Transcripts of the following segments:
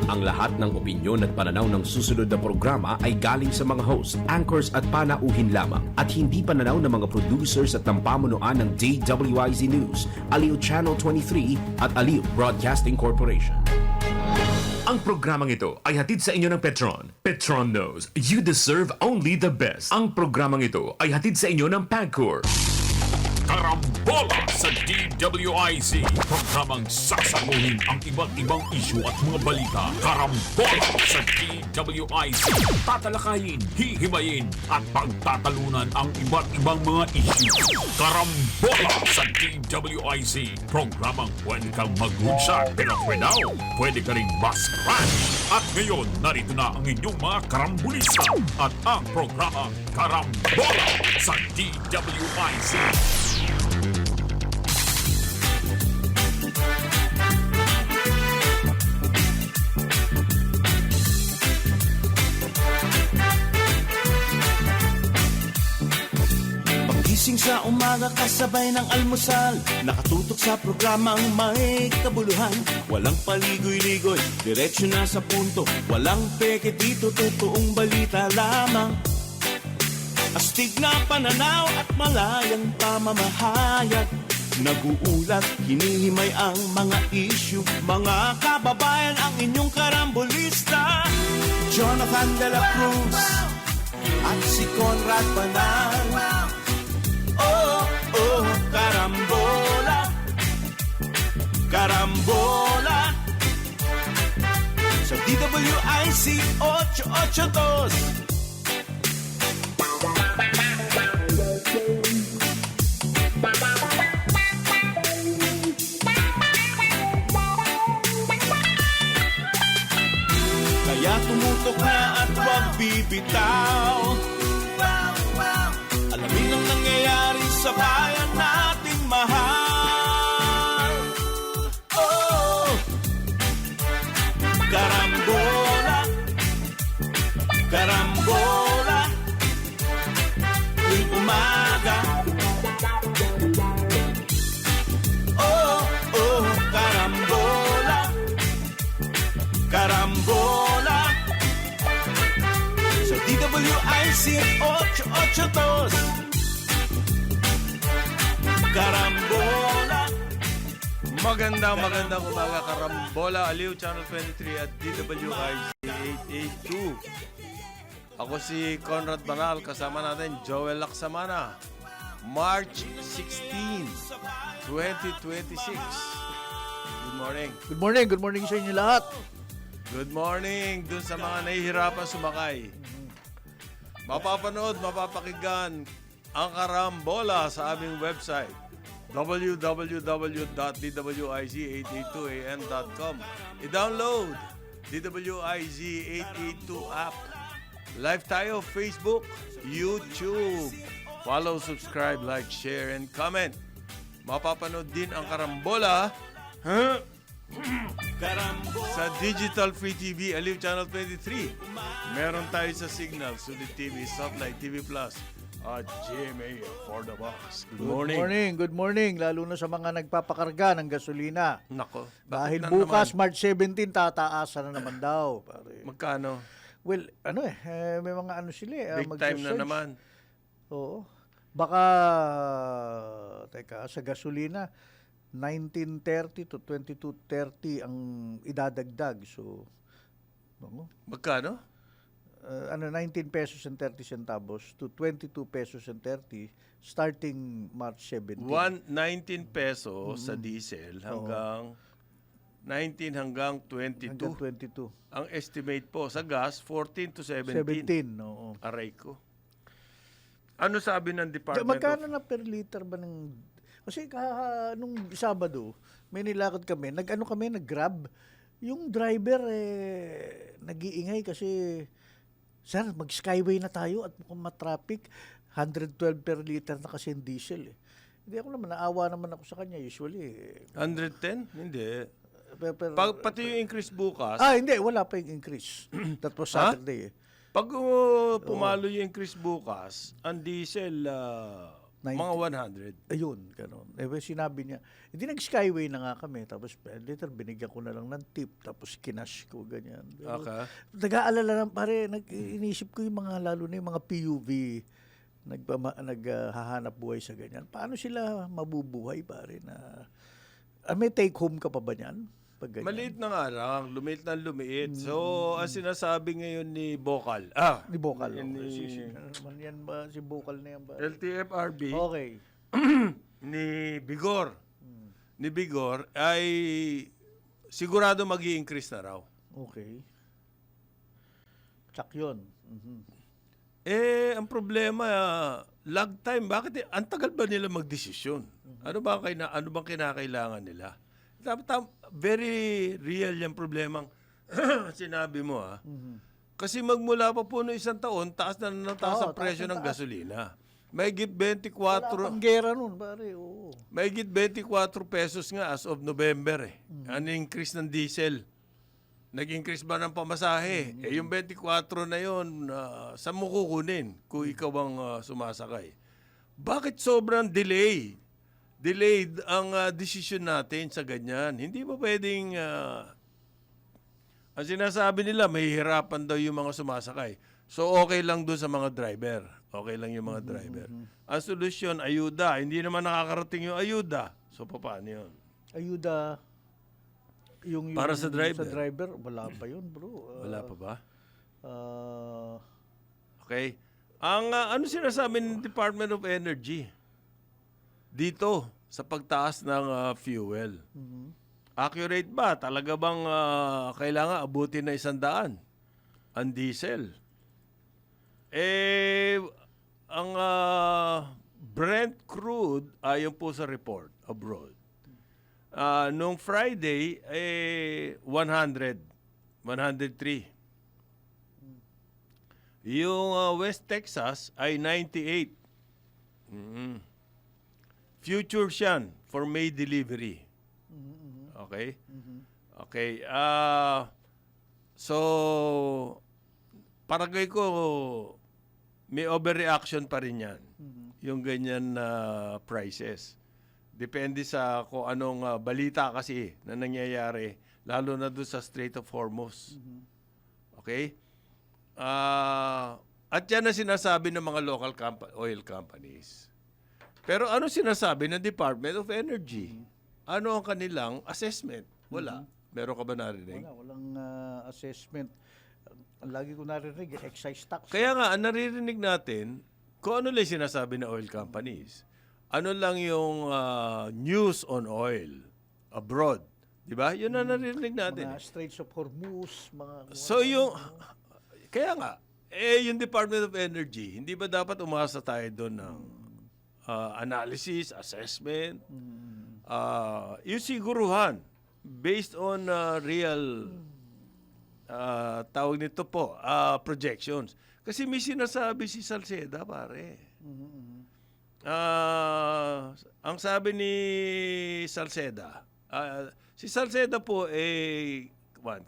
Ang lahat ng opinyon at pananaw ng susunod na programa ay galing sa mga host, anchors at panauhin lamang at hindi pananaw ng mga producers at ng pamunuan ng DWIZ News, Aliw Channel 23 at Aliw Broadcasting Corporation. Ang programang ito ay hatid sa inyo ng Petron. Petron knows you deserve only the best. Ang programang ito ay hatid sa inyo ng Pagcor. Karambola sa DWIZ. Programang sasaguhin ang iba't ibang isyu at mga balita. Karambola sa DWIZ. Tatalakayin, hihimayin at pagtatalunan ang iba't ibang mga isyu. Karambola sa DWIZ. Programang pwede kang mag-good pero pwede ka rin mas-crash. At ngayon, narito na ang inyong mga karambulista at ang programang Karambola sa DWIZ. Gising sa umaga kasabay ng almusal, nakatutok sa programang may kabuluhan. Walang paligoy-ligoy, diretsyo na sa punto, walang peke dito, totoong balita lamang. Astig na pananaw at malayang pamamahayag, naguulat, hinihimay ang mga issue. Mga kababayan, ang inyong karambolista, Jonathan De La Cruz at si Conrad Banal. Oh, oh, karambola, karambola sa DWIC 882. Kaya tumutok na at huwag bibitaw. Alamin ang nangyayari sa bayan nating mahal. Oh, karambola, karambola, tuwing umaga. Oh, oh, karambola, karambola sa DWIC 882. Karambola. Magandang umaga, Karambola, Aliw Channel 23 at DWIC 882. Ako si Conrad Banal, kasama natin Joel Laksamana. March 16, 2026. Good morning. Good morning sa inyo lahat. Good morning dun sa mga nahihirapan sumakay. Mapapanood, mapapakinggan ang Karambola sa aming website www.dwiz882am.com. I-download DWIZ 882 app. Live tayo Facebook, YouTube. Follow, subscribe, like, share, and comment. Mapapanood din ang Karambola sa Digital Free TV, Aliw Channel 23. Meron tayo sa Signal, Sulit TV, Satellite TV Plus, at GMA for the box. Good morning. Good morning. Lalo na sa mga nagpapakarga ng gasolina. Nako. Dahil na bukas, naman? March 17, tataasan na naman daw. Pare. Magkano? Well, may mga ano sila Big time na naman. Oo. Baka, sa gasolina, 1930 to 2230 ang idadagdag. So, Magkano? 19 pesos and 30 centavos to 22 pesos and 30 starting March 17. 19 pesos sa diesel hanggang 19 hanggang 22. Hanggang 22. Ang estimate po sa gas, 14 to 17. 17, oo. Aray ko. Ano sabi ng Department Magkano of... na per liter ba ng... Kasi nung Sabado, may nilakad kami, nag-grab. Yung driver, nag-iingay kasi, sir, mag-skyway na tayo at mukhang matraffic. 112 per liter na kasi yung diesel. Hindi ako naman, naawa naman ako sa kanya usually. 110? Hindi. Pero, Pati yung increase bukas. hindi, wala pa yung increase. That was Saturday. Pag pumalo yung increase bukas, ang diesel Mga 100. Ayun, ganun. Sinabi niya, hindi nag-skyway na nga kami. Tapos later, binigyan ko na lang ng tip. Tapos kinash ko, ganyan. Pero, Okay. nag-aalala lang, pare. Inisip ko yung mga, lalo na yung mga PUV, naghahanap buhay sa ganyan. Paano sila mabubuhay, pare, na... may take home ka pa ba niyan? Pag ganyan? Maliit na nga lang, lumiit na lumiit. So, ang sinasabi ngayon ni Bokal, Ni Bokal. Ni- Yan ba? Si Bokal na yan ba? LTFRB, Okay. ni Bigor ay sigurado mag-i-increase na raw. Okay. Tsak yun. Mhm. Ang problema, lag time. Bakit? Ang tagal ba nila magdesisyon? Ano bang kinakailangan nila? Very real yung problemang sinabi mo, ha? Kasi magmula pa po noong isang taon, taas na ng taas ang presyo ng gasolina. May git 24, Ang gera nun, pare. Oo. may git 24 pesos nga as of November, eh. Ang increase ng diesel. Nag-increase ba ng pamasahe? Yung 24 na yun, saan mo kukunin kung ikaw ang sumasakay? Bakit sobrang delayed ang decision natin sa ganyan? Hindi ba pwedeng, ang sinasabi nila, may hirapan daw yung mga sumasakay. So okay lang doon sa mga driver. Okay lang yung mga driver. Ang solusyon, ayuda. Hindi naman nakakarating yung ayuda. So paano yun? Ayuda. Yung Para sa driver? Sa driver, wala pa yun, bro. Wala pa ba? Ah, Okay. Ang ano sinasabi ng Department of Energy dito sa pagtaas ng fuel? Accurate ba? Talaga bang kailangan abutin na 100 ang diesel? Ang Brent crude ayon po sa report abroad. Nung Friday 103. Yung West Texas ay 98. Future yan for May delivery. Okay? Okay. So, paragay ko, may overreaction pa rin yan. Yung ganyan na prices. Depende sa kung anong balita kasi na nangyayari, lalo na doon sa Strait of Hormuz. Okay? At yan na sinasabi ng mga local oil companies. Pero ano sinasabi ng Department of Energy? Ano ang kanilang assessment? Wala. Meron ka ba narinig? walang assessment. Ang lagi ko narinig, excise tax. Kaya nga, ang naririnig natin, kung ano lang sinasabi ng oil companies, ano lang yung news on oil abroad. Di ba? Yun ang naririnig natin. Mga Straits of Hormuz, mga... So yung, kaya nga, yung Department of Energy, hindi ba dapat umasa tayo doon ng analysis, assessment, yung siguruhan, based on real, tawag nito po, projections. Kasi may sinasabi si Salceda, pare. Ang sabi ni Salceda, si Salceda po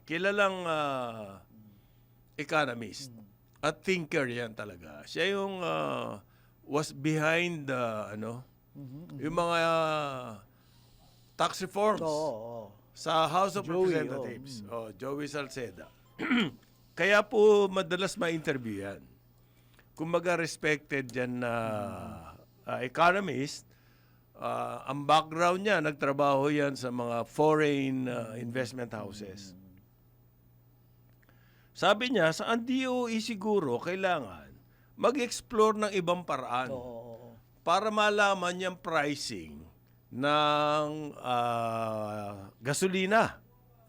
kilalang economist at thinker yan talaga. Siya yung was behind yung mga tax reforms Oo. sa House of Representatives. Joey Salceda. Kaya po madalas ma-interview yan. Kumbaga respected yan na economist. Ang background niya, nagtrabaho yan sa mga foreign investment houses. Sabi niya, sa DOE siguro kailangan mag-explore ng ibang paraan para malaman yung pricing ng gasolina,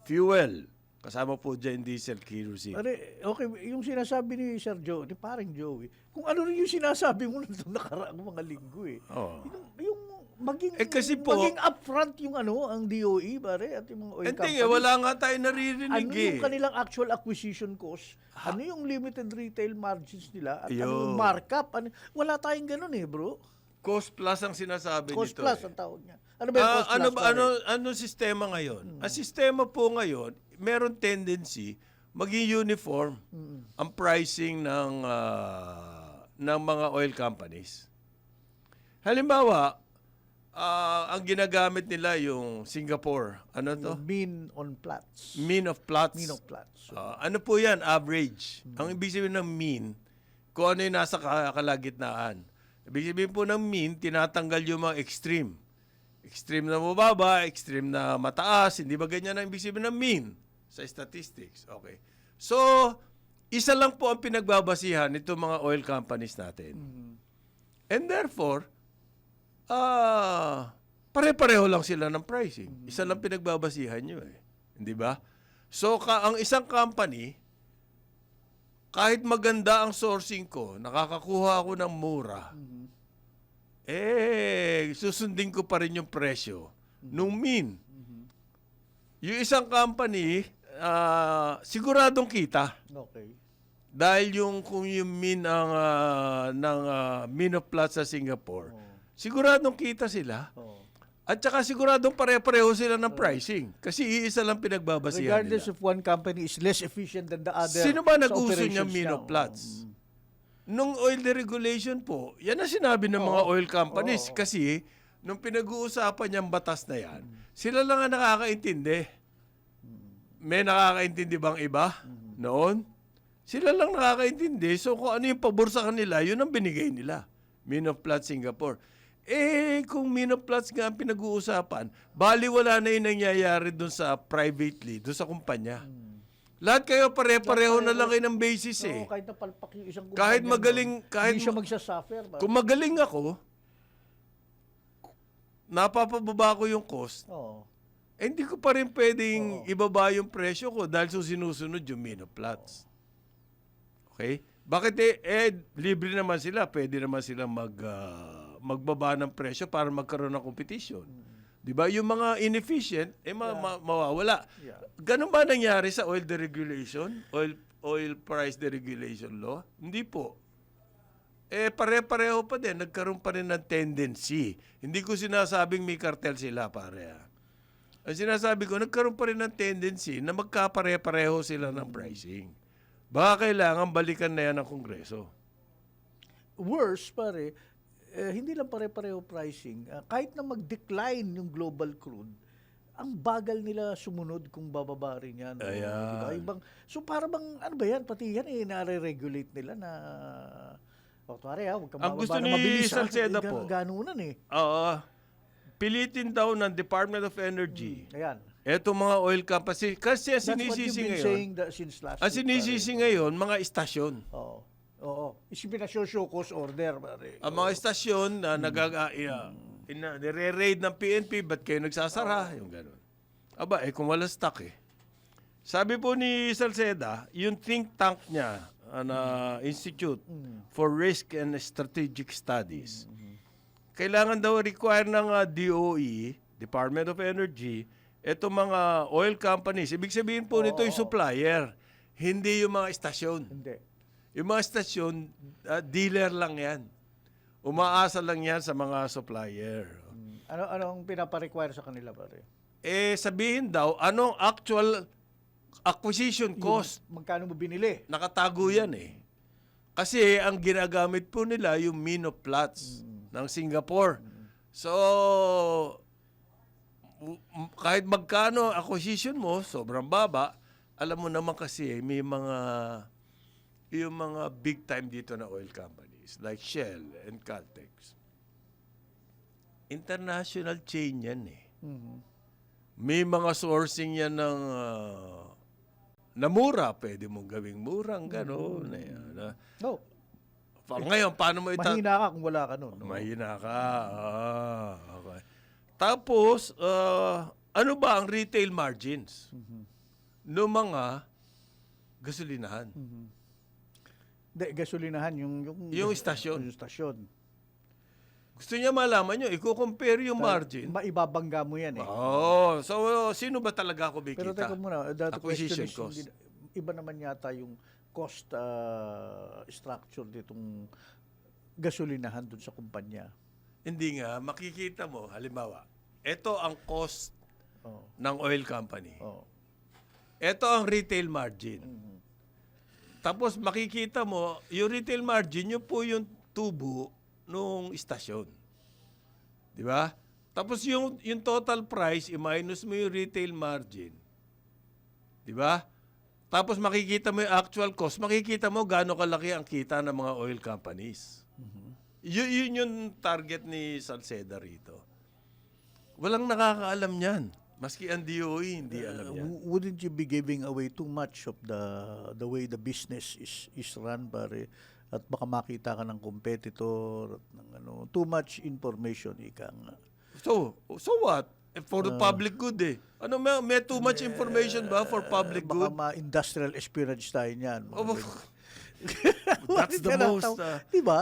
fuel. Kasama po dyan diesel, kerosene. Okay, yung sinasabi ni Sir Joe, ni paring Joey, kung ano rin yung sinasabi mo nung nakaraang mga linggo eh. Oo. Yung maging, kasi po- maging upfront yung ang DOE, pare, at yung mga oil Hindi companies. wala nga tayo naririnig Ano yung kanilang actual acquisition cost? Ano yung limited retail margins nila? At ano yung markup? Wala tayong ganun eh, bro. Cost plus ang sinasabi Cost nito. plus ang tawag niya. Ano ba yung cost plus? Ano sistema ngayon? Ang sistema po ngayon, meron tendency maging uniform ang pricing ng mga oil companies. Halimbawa, ang ginagamit nila yung Singapore. Ano to? Mean on plots. Mean of plots. Mean of plots. Ano po yan? Average. Ang ibig sabihin ng mean, kung ano yung nasa kalagitnaan. Ibig sabihin po ng mean, tinatanggal yung mga extreme. Extreme na mababa, extreme na mataas. Hindi ba ganyan ang ibig sabihin ng mean sa statistics? Okay. So, isa lang po ang pinagbabasihan nitong mga oil companies natin. And therefore, pare-pareho lang sila ng pricing. Isa lang pinagbabasihan nyo eh. Hindi ba? So, ang isang company, kahit maganda ang sourcing ko, nakakakuha ako ng mura, susundin ko pa rin yung presyo nung mean. Yung isang company, siguradong kita. Okay. Dahil kung yung mean ng mean of plots sa Singapore, siguradong kita sila. At saka siguradong pare-pareho sila ng pricing. Kasi iisa lang pinagbabasihan Regardless nila. if one company is less efficient than the other. Sino ba sa nag-uso niya operations mean lang? of plots? Nung oil deregulation po, yan ang sinabi ng mga oil companies. Kasi nung pinag-uusapan niyang batas na yan, sila lang ang nakakaintindi. May nakakaintindi bang iba noon? Sila lang nakakaintindi. So kung ano yung pabor sa kanila, yun ang binigay nila. Mean of plots Singapore. Kung mean of plots nga ang pinag-uusapan, bali wala na yung nangyayari doon sa privately, doon sa kumpanya. Lahat kayo pare-pareho na lang kayo ng basis eh. Oo, kahit napalpak yung isang Kahit kumpanya, magaling, kahit hindi siya magsasuffer. kung magaling ako, napapababa ko yung cost, Oo. hindi ko pa rin pwedeng ibaba yung presyo ko dahil sinusunod yung mean of plots. Okay? Bakit libre naman sila, pwede naman sila magbaba ng presyo para magkaroon ng competition. Di ba? Yung mga inefficient, mawawala. Yeah. Ganun ba nangyari sa oil deregulation? Oil price deregulation law? Hindi po. Pare-pareho pa din. Nagkaroon pa rin ng tendency. Hindi ko sinasabing may cartel sila, pare. Ang sinasabi ko, nagkaroon pa rin ng tendency na magkapare-pareho sila ng pricing. Baka kailangan balikan na yan ng Kongreso. Worse, pare, hindi lang pare-pareho pricing. Kahit na mag-decline yung global crude, ang bagal nila sumunod kung bababa rin yan. Ayan. Diba? So para bang, ano ba yan? Pati yan nare-regulate nila na, pare huwag kang Ang bababa gusto na ni mabilis. Salceda po. Ganunan eh. Pilitin daw ng Department of Energy. Ayan. Etong mga oil company, kasi ang That's what you've sinisisi been ngayon, saying since last ang week, sinisisi ngayon, mga istasyon. Oo. Oo. Isipinasyo cause order, pare. Ang mga istasyon na nire-raid ng PNP, ba't kayo nagsasara? Yung gano'n. Aba, kung wala stock eh. Sabi po ni Salceda, yung think tank niya, Institute for Risk and Strategic Studies, kailangan daw require ng DOE, Department of Energy, eto mga oil companies. Ibig sabihin po nito yung supplier, hindi yung mga istasyon. Hindi. Yung mga istasyon, dealer lang yan. Umaasa lang yan sa mga supplier. Anong pinapa-require sa kanila, pare? Sabihin daw, anong actual acquisition cost? Magkano mo binili? Nakatago yan eh. Kasi ang ginagamit po nila yung mean of plots ng Singapore. So, kahit magkano acquisition mo, sobrang baba, alam mo naman kasi may yung mga big time dito na oil companies like Shell and Caltex. International chain yan eh. May mga sourcing yan ng na mura. Pwede mong gawing murang gano'n. No. Ngayon, paano mo Mahina ka kung wala ka nun. No? Mahina ka. Okay. Tapos, ano ba ang retail margins no mga gasolinahan? Gasolinahan, Yung istasyon. Yung istasyon. Gusto niya malaman nyo, i-compare yung margin. Maibabangga mo yan eh. So sino ba talaga ako Pero bikita? teka muna, the question Acquisition is, cost. iba naman yata yung cost structure ditong gasolinahan dun sa kumpanya. Hindi nga, makikita mo, halimbawa, ito ang cost Oh. ng oil company. Oh. Ito ang retail margin. Tapos makikita mo, yung retail margin, yun po yung tubo nung istasyon. Di ba? Tapos yung total price, i-minus mo yung retail margin. Di ba? Tapos makikita mo yung actual cost, makikita mo gaano kalaki ang kita ng mga oil companies. Yun yung target ni Salceda rito. Walang nakakaalam niyan. Maski ang DOE, hindi alam yan. Wouldn't you be giving away too much of the way the business is run, pare? At baka makita ka ng competitor, at ng too much information, ika nga. So what? For the public good eh. Ano, may too much information ba for public Baka good? ma-industrial espionage tayo niyan. Oh, that's the most. Diba?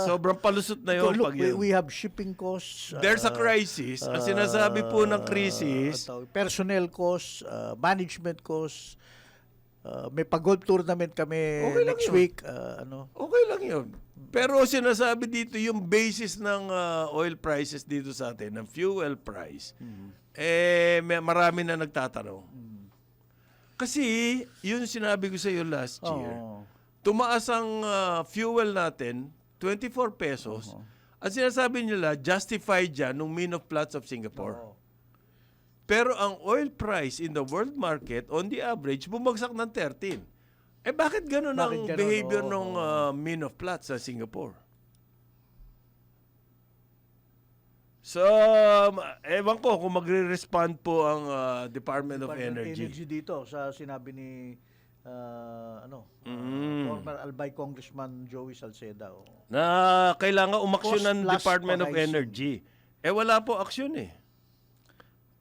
Sobrang palusot na yun. Look, Pag yun. we have shipping costs. There's a crisis. Ang sinasabi po ng crisis, Personnel costs, management costs. May pag-golf tournament kami Okay lang next yun. week. okay lang yun. Pero sinasabi dito, yung basis ng oil prices dito sa atin, ng fuel price, marami na nagtatanong. Kasi, yun sinabi ko sa iyo last year, tumaas ang fuel natin, 24 pesos. At sinasabi nila, justified dyan nung mean of plots of Singapore. Pero ang oil price in the world market, on the average, bumagsak ng 13. Bakit ganun ang Bakit ganun? behavior ng mean of plots sa Singapore? So, ewan ko kung magre-respond po ang Department of Energy. dito sa sinabi ni former Albay Congressman Joey Salceda. Na kailangan umaksyon ng Cost plus Department of pricing. Energy. Wala po aksyon eh.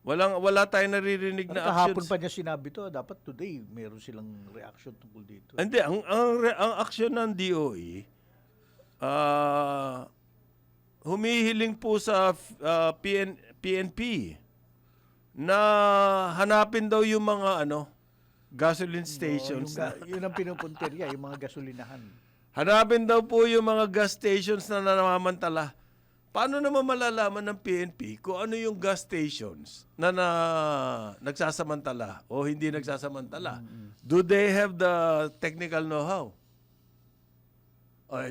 Wala tayong naririnig na Kahapon actions. pa niya sinabi to, dapat today meron silang reaction tungkol dito. Hindi, ang aksyon ng DOE, humihiling po sa PNP na hanapin daw yung mga gasoline stations. Yun ang pinupuntirya, yung mga gasolinahan. Hanapin daw po yung mga gas stations na namamantala. Paano naman malalaman ng PNP kung ano yung gas stations na nagsasamantala o hindi nagsasamantala? Do they have the technical know-how?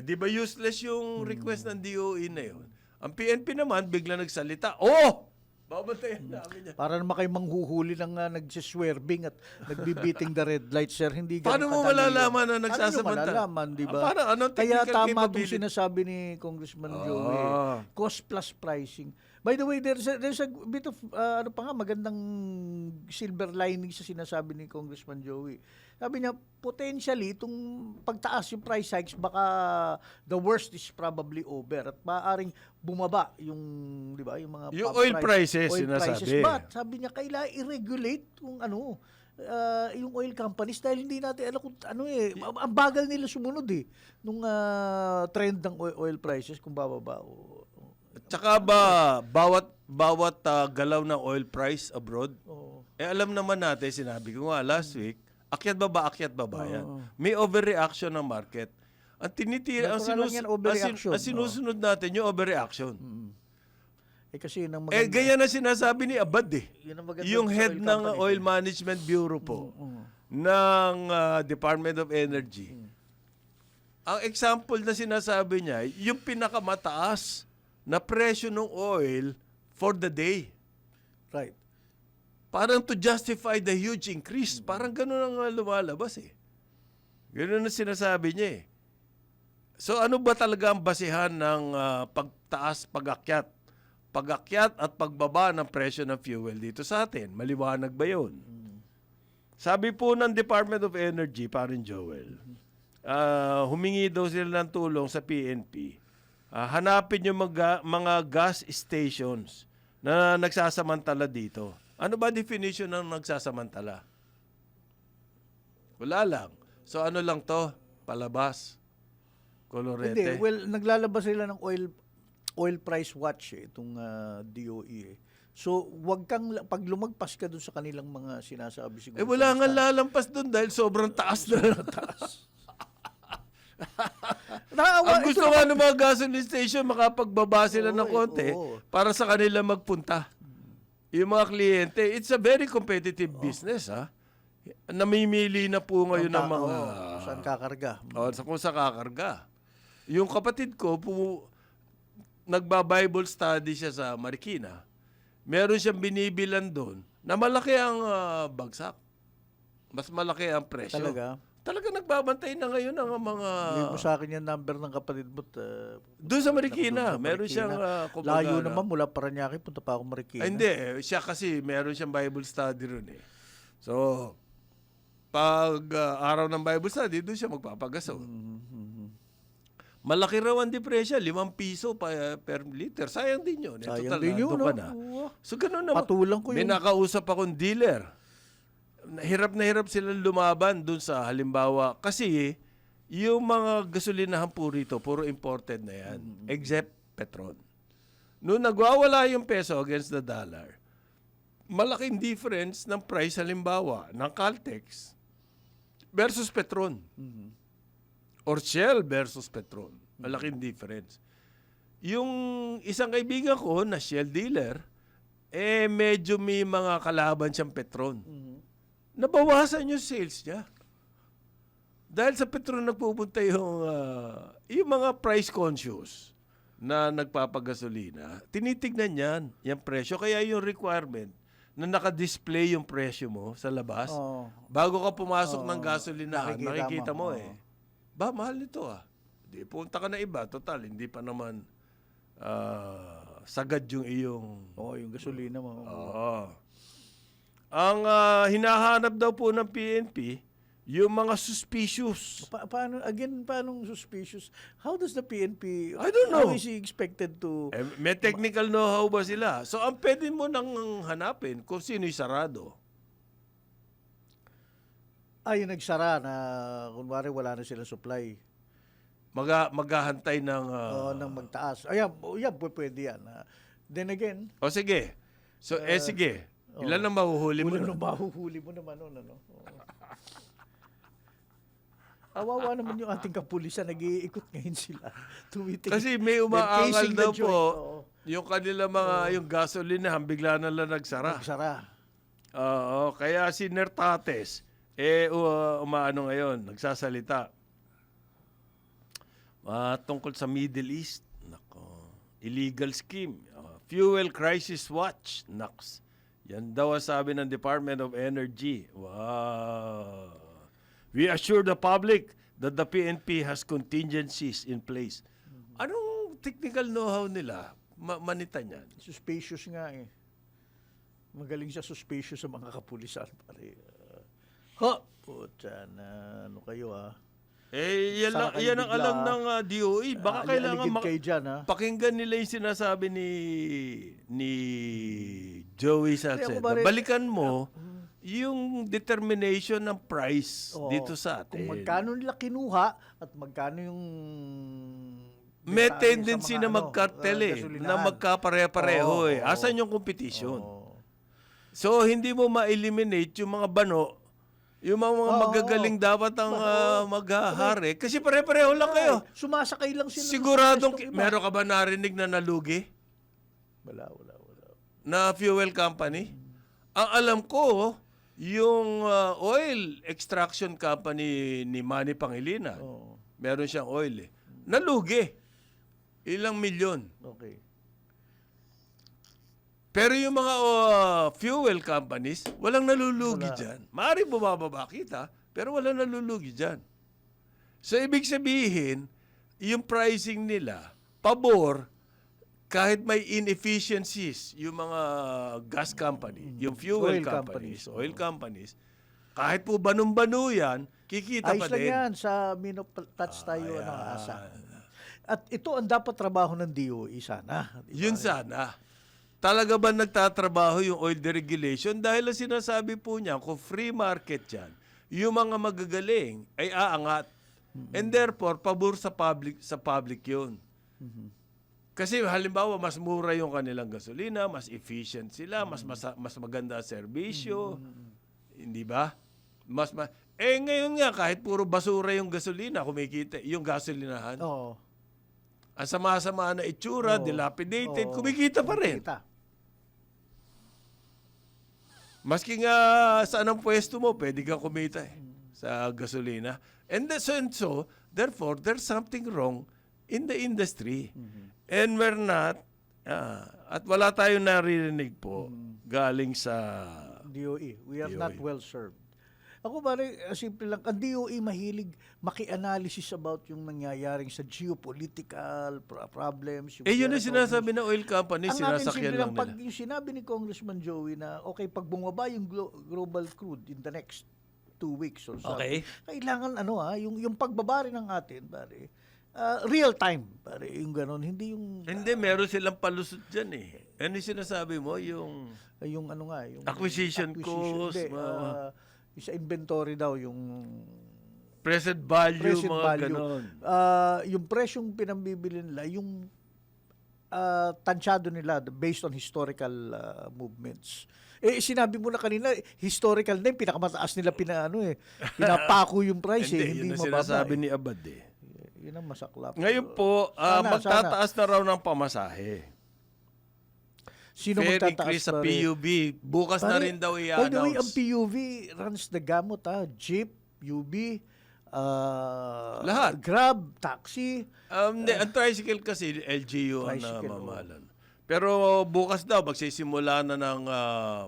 Di ba useless yung request ng DOE na yun? Ang PNP naman, bigla nagsalita, babantayan namin yan. Para naman kayo manghuhuli ng nagsiswerving at nagbibiting the red light, sir. Hindi ganun Paano mo kadali malalaman yun. na nagsasamantala? Paano nyo malalaman, di ba? Paano? Anong Kaya technical tama itong capability? sinasabi ni Congressman Joey. Cost plus pricing. By the way, there's a bit of, magandang silver lining sa sinasabi ni Congressman Joey. Sabi niya, potentially, itong pagtaas yung price hikes, baka the worst is probably over. At maaaring bumaba yung, di ba, yung mga Yung pump oil prices, sinasabi. But, sabi niya, kailangan i-regulate kung yung oil companies dahil hindi natin alam kung ang bagal nila sumunod nung trend ng oil prices kung bababa o Tsaka ba, bawat galaw ng oil price abroad, alam naman natin, sinabi ko nga last week, akyat baba yan. May overreaction ng market. Ang tinitira, Natural lang yan, overreaction. ang sinusunod natin yung overreaction. kasi yun ang maganda. Ganyan na sinasabi ni Abad Yun ang maganda Yung sa head oil ng companies, Oil Management Bureau po, ng Department of Energy. Ang example na sinasabi niya, yung pinakamataas na presyo ng oil for the day. Right. Parang to justify the huge increase. Parang ganun ang lumalabas Ganun ang sinasabi niya So ano ba talaga ang basihan ng pagtaas, pag-akyat? Pag-akyat at pagbaba ng presyo ng fuel dito sa atin. Maliwanag ba yun? Sabi po ng Department of Energy, parin Joel, humingi daw sila ng tulong sa PNP. Hanapin yung mga gas stations na nagsasamantala dito. Ano ba definition ng nagsasamantala? Wala lang. So ano lang to? Palabas. Kolorete. Hindi, well, naglalabas sila ng oil price watch itong DOE. So, wag kang pag lumagpas ka dun sa kanilang mga sinasabi siguro. Wala nga lalampas dun dahil sobrang taas na. Ang gusto nga ng mga gasoline station, makapagbaba sila ng konti para sa kanila magpunta. Yung mga kliyente, it's a very competitive business, Namimili na po ngayon ng mga... saan kakarga. Kung sa kakarga. Yung kapatid ko, nagba-Bible study siya sa Marikina, meron siyang binibilan doon na malaki ang bagsak. Mas malaki ang presyo. Talaga nagbabantay na ngayon ang mga... Bigay mo sa akin yung number ng kapatid mo. Doon sa Marikina, Doon sa meron Marikina. siyang... kumbaga, Layo naman mula Paranaque, punta pa ako Marikina. Ay, hindi. Siya kasi meron siyang Bible study ron eh. So, pag araw ng Bible study, doon siya magpapagaso. Malaki raw ang depresya, 5 piso per liter. Sayang din yun. Sayang Total, din yun, doon ka no? na. Oo. So, ganun naman. Patulang ko May yun. nakausap akong dealer. Hirap na hirap silang lumaban doon sa halimbawa. Kasi, yung mga gasolinahan po rito, puro imported na yan. Except Petron. Noong nagwawala yung peso against the dollar, malaking difference ng price halimbawa ng Caltex versus Petron. Or Shell versus Petron. Malaking difference. Yung isang kaibigan ko na Shell dealer, medyo may mga kalaban siyang Petron. Nabawasan yung sales niya. Dahil sa Petron nagpupunta yung mga price conscious na nagpapagasolina, tinitignan niyan yung presyo. Kaya yung requirement na naka-display yung presyo mo sa labas, bago ka pumasok ng gasolinahan, nakikita mo ba, mahal nito Di, punta ka na iba. Total, hindi pa naman sagad yung iyong... yung gasolina mo. Ang hinahanap daw po ng PNP, yung mga suspicious. Paano suspicious? How does the PNP... I don't know. How is he expected to... May technical know-how ba sila? So, ang pwede mo nang hanapin kung sino'y sarado. yung nagsara na kunwari wala na silang supply. Maghahantay ng... Nang magtaas. Ayan, pwede yan. Then again... O sige. So, sige. Ilan ang mahuhuli mo? Mahuhuli mo naman. Awawa naman yung ating kapulisan. Nag-iikot ngayon sila. Tumitingin. Kasi may umaangal Casing the daw joint. po yung kanila yung gasolinahan, bigla na lang nagsara. Nagsara. Oo, kaya si Nertates, umaano ngayon, nagsasalita. Tungkol sa Middle East, nako, illegal scheme, fuel crisis watch, naks. Yan daw ang sabi ng Department of Energy. Wow. We assure the public that the PNP has contingencies in place. Anong technical know-how nila? Manita niyan. Suspicious nga eh. Magaling siya suspicious sa mga kapulisan. Puta na, ano kayo Yan Saka kayo ang bigla, alam ng DOE. Baka kailangan aligid kayo dyan, pakinggan nila yung sinasabi ni Joey Salcedo. Kaya Balikan mo yung determination ng price dito sa atin. Kung magkano nila kinuha at magkano yung... May bentahe tendency sa mga, na magkartel na gasolinahan. magkapare-pareho Asan yung competition? So, hindi mo ma-eliminate yung mga bano, yung mga magagaling dapat ang maghahari. Kasi pare-pareho lang kayo. Sumasakay lang sila. Siguradong, meron ka ba narinig na nalugi? Wala. Na fuel company? Ang alam ko, yung oil extraction company ni Manny Pangilinan, meron siyang oil nalugi. Ilang milyon. Okay. Pero yung mga fuel companies, walang nalulugi dyan. Maaaring bumababa kita, pero walang nalulugi dyan. So, ibig sabihin, yung pricing nila, pabor, kahit may inefficiencies, yung mga gas company, yung fuel oil companies, kahit po banong-bano yan, kikita Ayos pa lang din. yan. Sa Minopatch tayo asa. At ito ang dapat trabaho ng DOE sana. Diba? Yun sana. Talaga ba nagtatrabaho yung oil deregulation? Dahil ang sinasabi po niya, kung free market yan, yung mga magagaling ay aangat. And therefore, pabor sa public yun. Kasi halimbawa, mas mura yung kanilang gasolina, mas efficient sila, mas maganda ang serbisyo. Hindi ba? Ngayon nga, kahit puro basura yung gasolina, kumikita, yung gasolinahan. Oo. Ang sama-sama na itsura, dilapidated, kumikita pa rin. Maski nga saan ang pwesto mo, pwede kang kumita sa gasolina. And so, therefore, there's something wrong in the industry. And we're not, at wala tayong naririnig po galing sa DOE. We are DOE. not well served. Ako pare, simple lang, ang DOE mahilig maki-analysis about yung nangyayaring sa geopolitical problems. yun ang terror sinasabi ng oil company, Ang akin sinasakyan simple lang lang, pag nila. yung sinabi ni Congressman Joey na okay, pag bumaba yung global crude in the next 2 weeks or so, Okay. kailangan yung pagbaba rin ng atin, pare, real time, pare, yung ganon, hindi yung Hindi, meron silang palusot dyan eh. Ano yung sinasabi mo? Yung yung Acquisition cost, Hindi, yung sa inventory daw, yung present value, present mga value. ganon. Yung presyong pinambibili nila, yung tansyado nila based on historical movements. Sinabi mo na kanina, historical na yung pinakamataas nila pinapako yung price. Hindi, Hindi yun ang mababa. sinasabi ni Abad eh. Yun ang masaklap. Ngayon po, Sana. magtataas na raw ng pamasahe. Sino Fare magtataas increase sa pare? PUV. Bukas na Pare, rin daw by the way, ang i-announce. PUV runs the gamut, Jeep, UB, Lahat. Grab, taxi. Hindi, ang tricycle kasi, LGU ang Tricycle, namamahalan. Pero bukas daw, magsisimula na ng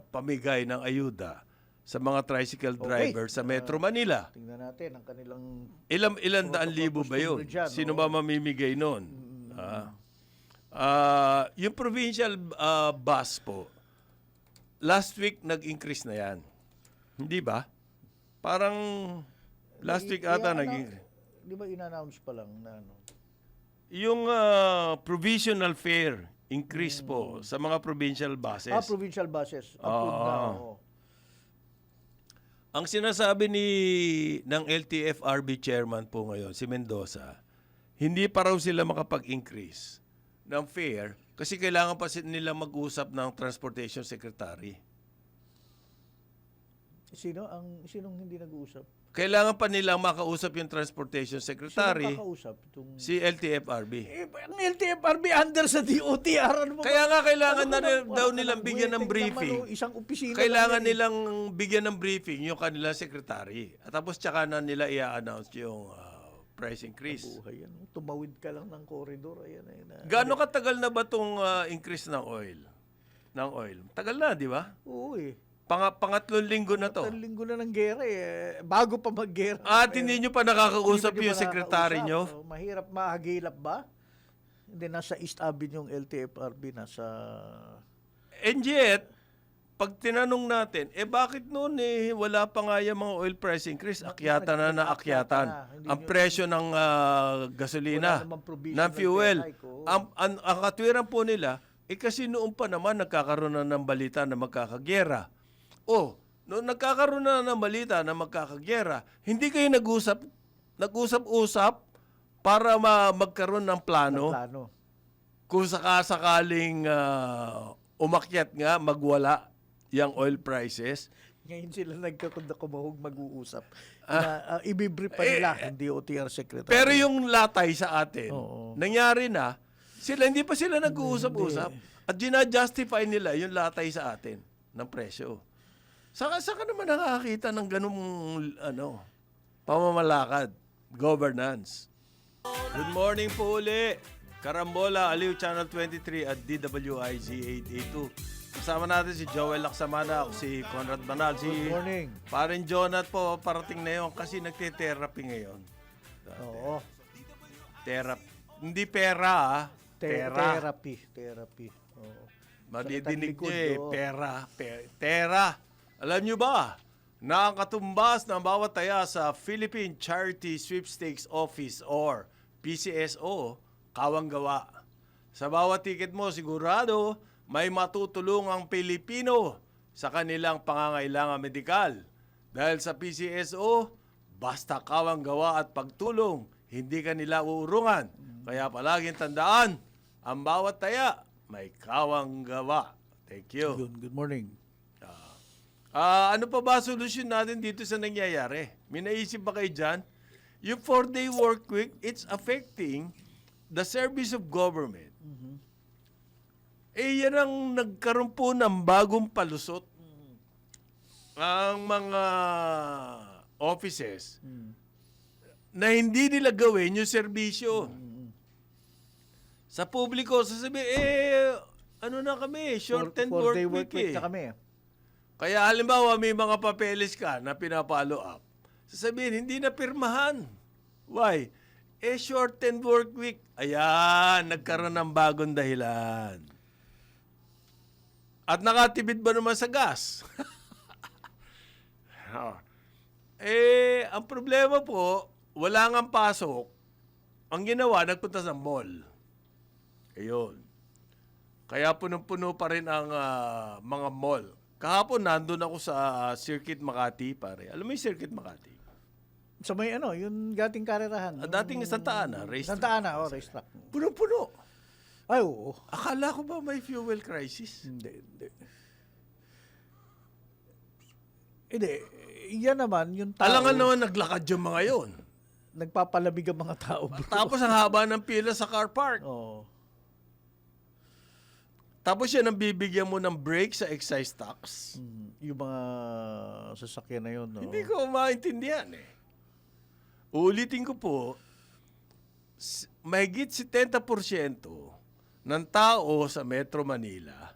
pamigay ng ayuda sa mga tricycle driver sa Metro Manila. Tingnan natin ang kanilang Ilan daan libo ba yun? Dyan, Sino ba mamimigay nun? Yung provincial bus po, last week nag-increase na yan. Hindi ba? Parang last week ata nag-increase. Di ba in-announce pa lang na Yung provisional fare increase po sa mga provincial buses. provincial buses. Approved na. Oo. Ang sinasabi ng LTFRB chairman po ngayon, si Mendoza, hindi pa raw sila makapag-increase ng fare kasi kailangan pa nila mag-usap ng transportation secretary. Sinong hindi nag-uusap? Kailangan pa nilang makausap yung transportation secretary, Sinong kakausap? si LTFRB. Ang LTFRB under sa DOTR. Ano ba? Kaya nga kailangan Ano na ba? daw Wala nilang ka ng bigyan ng buweteng briefing. naman, isang opisina Kailangan lang yan, nilang bigyan ng briefing yung kanilang secretary. At tapos tsaka na nila i-announce yung price increase. Buhay yan. Tumawid ka lang ng corridor. Ayan. Gaano katagal na ba itong increase ng oil? Tagal na, di ba? Oo eh. Pangatlong linggo na to. Ang linggo na ng gera bago pa mag-gera. At hindi nyo pa nakakausap Hindi yung pa sekretary nakakausap. nyo? Mahirap mahagilap ba? Hindi, nasa East Avenue yung LTFRB, nasa... And yet, pag tinanong natin, bakit noon wala pa nga yung mga oil price increase? Akyatan na akyatan. Hindi Ang nyo- presyo ng gasolina, Wala namang provision ng ng fuel. hike, oo. Ang katwiran po nila, kasi noon pa naman nagkakaroon na ng balita na magkakagyera. Noong nagkakaroon na ng balita na magkakagyera, hindi kayo nag-usap-usap para magkaroon ng plano plano. kung sakasakaling umakyat nga, magwala yung oil prices. Ngayon sila nagkakumahog mag-uusap. Ibibrief pa nila ang DOTR secretary. Pero yung latay sa atin, Oo. nangyari na, hindi pa sila nag-uusap-usap at gina-justify nila yung latay sa atin ng presyo. Saka naman nakakita ng ganung pamamalakad, governance. Good morning po uli. Karambola, Aliw Channel 23 at DWIZ 882. Kasama natin si Joel Laksamana, ako si Conrad Banal, si Good morning. Parin Jonat po, parating na yun kasi nagte-therapy ngayon. Oo. Hindi pera Therapy. Oo. Madidinig Salitang likod, niyo oo. pera. Alam niyo ba na ang katumbas ng bawat taya sa Philippine Charity Sweepstakes Office or PCSO, kawang gawa. Sa bawat ticket mo, sigurado may matutulong ang Pilipino sa kanilang pangangailangan medikal. Dahil sa PCSO, basta kawang gawa at pagtulong, hindi ka nila uurungan. Kaya palaging tandaan, ang bawat taya may kawang gawa. Thank you. Good morning. Ano pa ba solusyon natin dito sa nangyayari? May naisip ba kayo dyan? Yung 4-day work week, it's affecting the service of government. Yan ang nagkaroon po ng bagong palusot. Ang mga offices na hindi nila gawin yung serbisyo. Sa publiko, sasabihin, ano na kami, shortened Four-day work week na kami. Kaya halimbawa, may mga papeles ka na pinapalo up. Sasabihin, hindi na pirmahan. Why? Shortened work week. Ayan, nagkaroon ng bagong dahilan. At nakatipid ba naman sa gas? Ang problema po, wala ngang pasok. Ang ginawa, nagpunta sa mall. Ayun. Kaya punong-puno pa rin ang mga mall. Kahapon, nandun ako sa Circuit Makati, pare. Alam mo yung Circuit Makati? Sa may yung dating karerahan. Dating Santa Ana, racetrack. Santa Ana, racetrack. Puno-puno. Ay, oo. Akala ko ba may fuel crisis? Hindi. Hindi. Yan naman, yung tao. Alangan naman naglakad yung mga yon. Nagpapalamig ang mga tao, bro. Tapos ang haba ng pila sa car park. Oo. Tapos yan ang bibigyan mo ng break sa excise tax. Yung mga sasakyan na yun, no? Hindi ko maintindihan eh. Uulitin ko po, mahigit 70% ng tao sa Metro Manila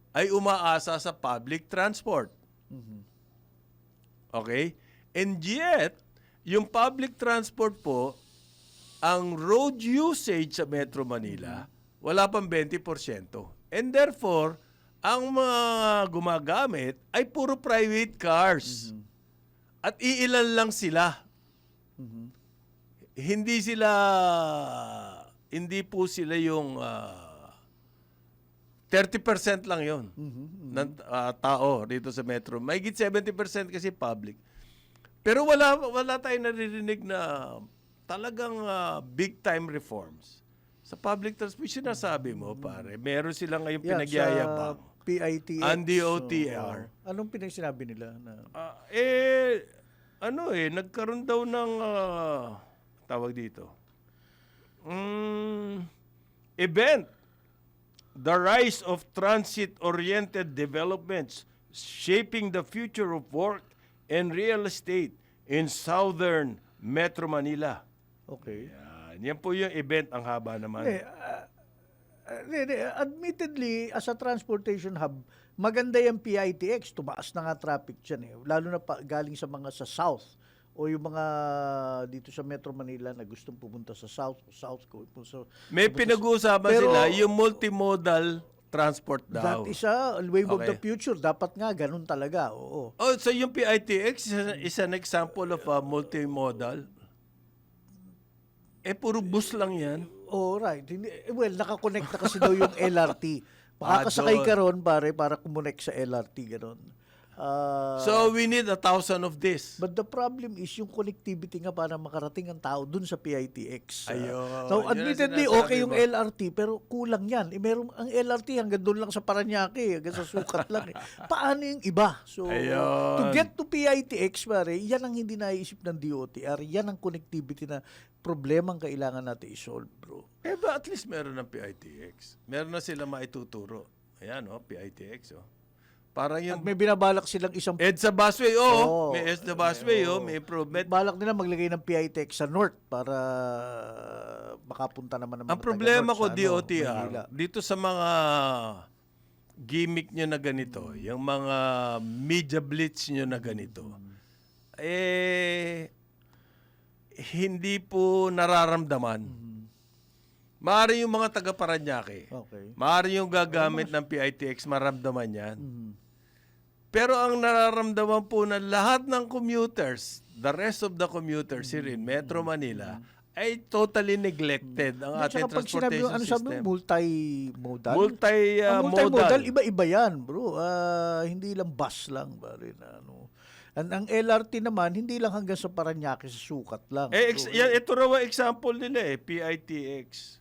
ay umaasa sa public transport. Okay? And yet, yung public transport po, ang road usage sa Metro Manila, wala pang 20%. And therefore, ang mga gumagamit ay puro private cars. At iilan lang sila. Hindi po sila yung 30% lang yon ng tao dito sa Metro. Mahigit 70% kasi public. Pero wala tayong naririnig na talagang big time reforms. Sa public transport, sinasabi mo, pare, meron silang ngayon pinagyayabang. Sa PITX. Ang DOTR. Anong sinabi nila? Na, nagkaroon daw ng, tawag dito, event. The rise of transit-oriented developments shaping the future of work and real estate in Southern Metro Manila. okay. Yan po yung event, ang haba naman. Admittedly, as a transportation hub, maganda yung PITX. Tumaas na nga traffic dyan eh. Lalo na galing sa mga sa south o yung mga dito sa Metro Manila na gustong pumunta sa south ko. May pinag-uusapan sila, yung multimodal transport daw. That is a wave of the Okay. future. Dapat nga, ganun talaga. Oo. Oh, so yung PITX is an example of a multimodal? Puro bus lang yan. Oh, right. Nakakonect na kasi daw yung LRT. Makakasakay ka ron, pare, para kumonect sa LRT, ganun. So we need 1,000 of this. But the problem is yung connectivity nga para makarating ang tao dun sa PITX. Ayun. So Yun ang admittedly, sinasabi okay yung mo. LRT, pero kulang yan. Ang LRT hanggang doon lang sa Paranaque, hanggang sa Sukat lang. Paano yung iba? So, Ayun. to get to PITX, pare, yan ang hindi naisip ng DOTR. Yan ang connectivity na problemang kailangan natin i-solve, bro. Ba at least meron ng PITX. Meron na sila maituturo. Ayan, PITX, Parang At yung may binabalak silang isang EDSA busway, Oo. may EDSA busway, may improvement. balak nila maglagay ng PITX sa North para makapunta naman ng mga Ang problema ko, taga-North sa DOTR, Manila. dito sa mga gimmick nyo na ganito, yung mga media blitz nyo na ganito, hindi po nararamdaman. Maaari yung mga taga-Paranaque, Okay. maaari yung gagamit ng PITX, maramdaman yan. Pero ang nararamdaman po ng lahat ng commuters, the rest of the commuters here in Metro Manila, ay totally neglected ang At ating saka pag sinabi transportation mo, sabi system. mo, multimodal? Multimodal. Multimodal, iba-iba yan, bro. Hindi lang bus lang, pare, na ano. Ang LRT naman, hindi lang hanggang sa Paranaque, sa Sukat lang. So, Ito raw ang example nila PITX.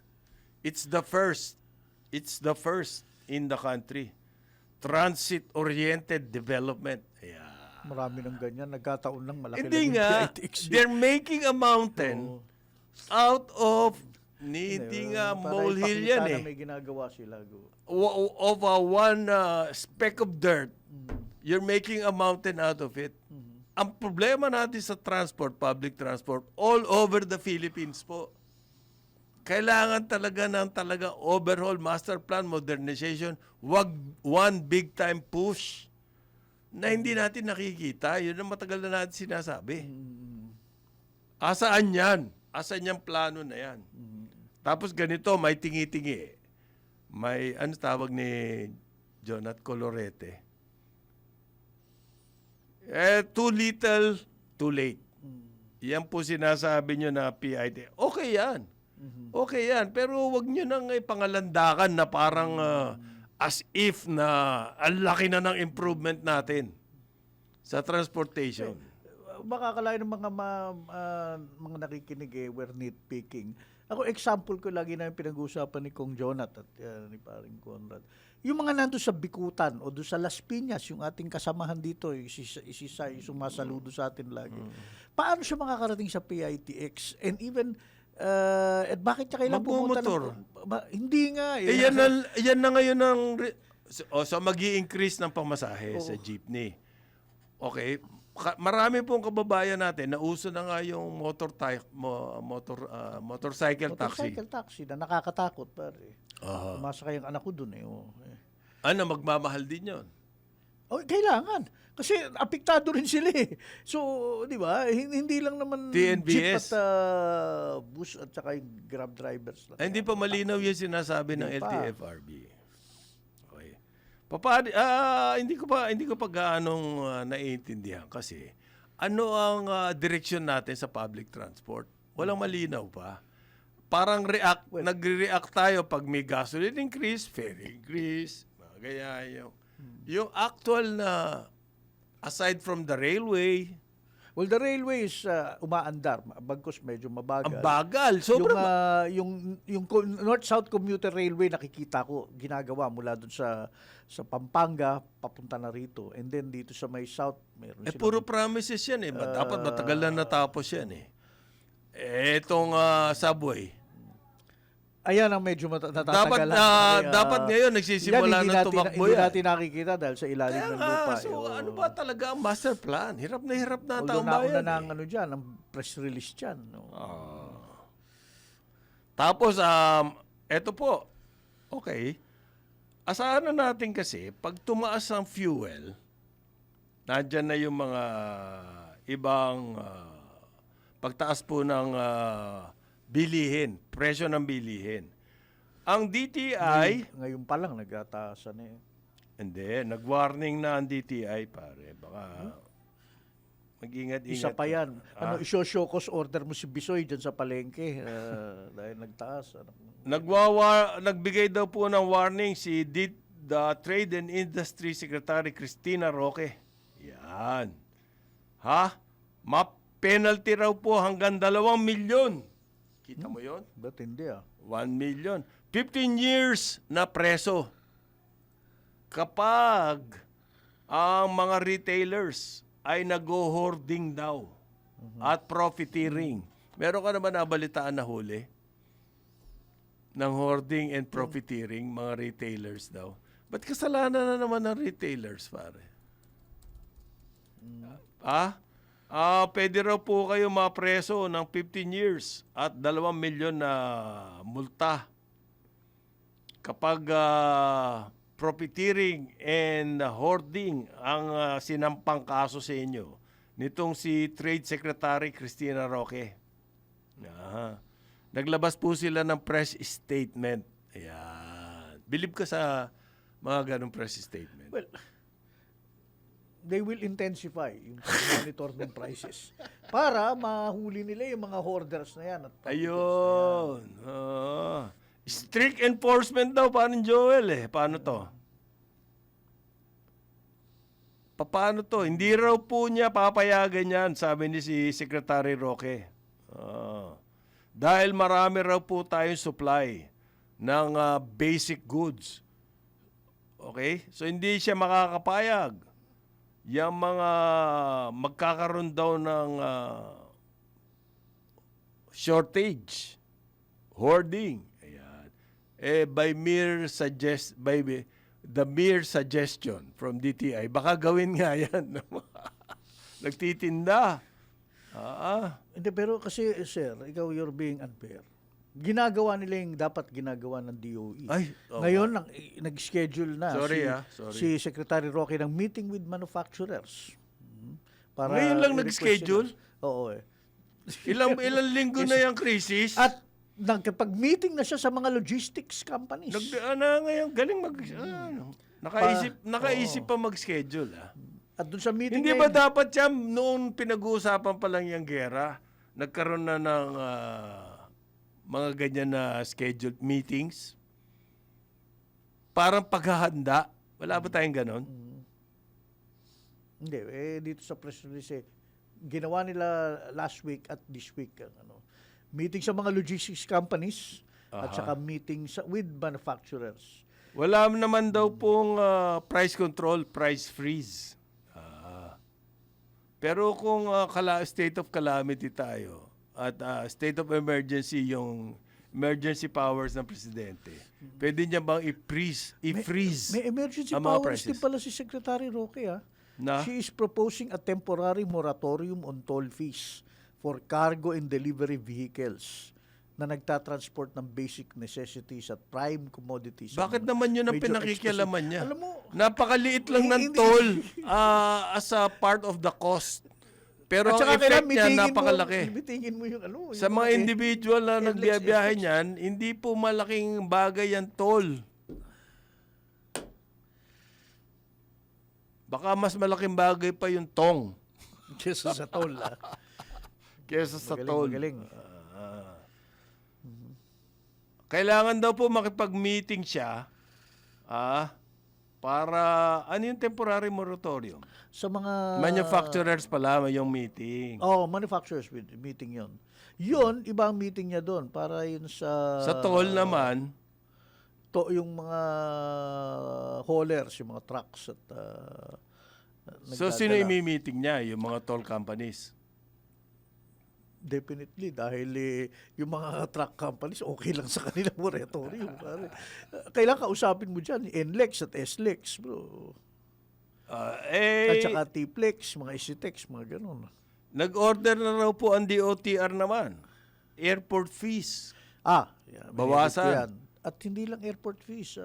It's the first in the country. Transit-oriented development. Ayan. marami ng ganyan. Nagkataon lang, malaki Hindi lang yung nga, PITX. they're making a mountain out of, hindi nga molehill yan na may ginagawa sila. Of a one speck of dirt, you're making a mountain out of it. Ang problema natin sa transport, public transport, all over the Philippines po. kailangan talaga ng overhaul, master plan, modernization. Wag one big time push na hindi natin nakikita. Yun ang matagal na natin sinasabi. Asaan yan? Asaan yung plano na yan? Tapos ganito, may tingi-tingi. May, ano tawag ni Jonat Colorete? Too little, too late. Yan po sinasabi nyo na PID. Okay yan. Okay yan. Pero wag nyo nang ipangalandakan na parang as if na ang laki na ng improvement natin sa transportation. Baka akalain ng mga nakikinig we're nitpicking. Ako, example ko lagi na yung pinag-uusapan ni Kong Jonat at ni paring Conrad. Yung mga nandun sa Bikutan o doon sa Las Piñas, yung ating kasamahan dito, yung isisay, sumasaludo sa atin lagi. Paano siya makakarating sa PITX? And even, at bakit niya kailangan pumunta Magmumotor. hindi nga. Yan na ngayon ang... so mag-i-increase ng pamasahe sa jeepney. Okay. Marami pong kababayan natin na uso na nga yung motorcycle taxi. Motorcycle taxi na nakakatakot, pare. Pumasakay ang anak ko dun eh. Ano, magmamahal din yon. Oh, kailangan. Kasi apektado rin sila eh. So, di ba? Hindi lang naman jeep TNBS. at bus at saka yung grab drivers. Lang. Ay, hindi pa malinaw yung sinasabi ng Hindi pa. LTFRB. Okay. Hindi ko pa gaanong naiintindihan kasi ano ang direksyon natin sa public transport? Walang malinaw pa. Parang nagre-react tayo pag may gasoline increase, fare increase, mga ganyan. Yung actual na, aside from the railway, Well, the railway is umaandar. Bagkus medyo mabagal. ang bagal. Sobrang yung North-South Commuter Railway nakikita ko ginagawa mula dun sa Pampanga papunta na rito. And then dito sa may South meron silang puro promises yan eh. Dapat matagal na natapos yan eh. Etong subway. Ayan ang medyo natatagalan. Dapat ngayon nagsisimula na tumakbo Hindi yan. natin nakikita dahil sa ilalim ng lupa. So ano ba talaga ang master plan? Hirap na ang taong Although bayan. nauna na ang dyan, ang press release dyan. No? Tapos, eto po. Okay. Asahan na natin kasi, pag tumaas ang fuel, nandyan na yung mga ibang pagtaas po ng bilihin, presyo ng bilihin. Ang DTI, Ngayon pa lang nagtataasan eh. hindi, nag-warning na ang DTI, pare. Baka mag-ingat-ingat. Isa pa yan. Isyo-show cause order mo si Bisoy dyan sa palengke dahil nagtaas. Nagbigay daw po ng warning si the Trade and Industry Secretary Cristina Roque. Yan. Ma-penalty raw po hanggang 2 milyon. Kita mo yon? Ba't hindi 1 million. 15 years na preso. Kapag ang mga retailers ay nag-hoarding daw at profiteering. Meron ka naman nabalitaan na huli ng hoarding and profiteering, mga retailers daw. Ba't kasalanan na naman ng retailers, pare? Pwede raw po kayo mapreso ng 15 years at 2 milyon na multa kapag profiteering and hoarding ang sinampang kaso sa inyo nitong si Trade Secretary Cristina Roque. Naglabas po sila ng press statement. Ayan. Believe ka sa mga ganong press statement? Well, they will intensify yung monitor ng prices para mahuli nila yung mga hoarders na yan. At Ayun. Strict enforcement daw, paano Joel eh? Paano to? Paano to? Hindi raw po niya papayagan yan, sabi ni si Secretary Roque. Dahil marami raw po tayong supply ng basic goods. Okay? So hindi siya makakapayag. Yung mga magkakaroon daw ng shortage, hoarding. Ayan. By the mere suggestion from DTI, baka gawin nga yan. Nagtitinda. Hindi, pero kasi, sir, ikaw you're being unfair. ginagawa nila yung dapat ginagawa ng DOE. Ay, oo. Ngayon, nag-schedule na Sorry, si Secretary Roque ng meeting with manufacturers. Para Ngayon lang i-request nag-schedule? sila. Oo eh. Ilang linggo na yung crisis. At nakipag-meeting na siya sa mga logistics companies. Ngayon, galing nakaisip pa mag-schedule. At dun sa meeting Hindi ba ngayon, dapat siya noon pinag-uusapan pa lang yung gera, nagkaroon na ng mga ganyan na scheduled meetings? Parang paghahanda. Wala ba tayong ganon? Hindi, dito sa press release ginawa nila last week at this week ang meeting sa mga logistics companies at saka meeting with manufacturers. Wala naman daw pong price control, price freeze. Pero kung state of calamity tayo at state of emergency yung emergency powers ng presidente, pwede niya bang i-freeze May emergency ang mga powers din prices? pala si Secretary Roque. Na? She is proposing a temporary moratorium on toll fees for cargo and delivery vehicles na nagtatransport ng basic necessities at prime commodities. Bakit naman yun ang Major pinakikialaman niya? Alam mo, Napakaliit lang ng hindi- toll as a part of the cost. Pero at ang saka effect kailangan niya mitingin napakalaki. Mitingin mo yung Sa yung mga individual na endless nagbiyabiyahe effects. niyan, hindi po malaking bagay ang toll. Baka mas malaking bagay pa yung tong Kesa sa toll. kesa sa Magaling, toll. magaling. Kailangan daw po makipag-meeting siya para ano yung temporary moratorium? Sa mga Manufacturers pala yung meeting. manufacturers meeting yon. Yun, iba ang meeting niya doon para yun Sa toll naman, yung mga haulers, yung mga trucks at so sino nagdadala. imi-meeting niya? Yung mga toll companies. Definitely dahil yung mga truck companies okay lang sa kanilang moratorium. Pare. Kailangan kausapin mo dyan, NLEX at SLEX, bro. At saka TPLEX, mga ECTEX, mga ganun. Nag-order na raw po ang DOTR naman. Airport fees. Yeah, Bawasan. yan. At hindi lang airport fees,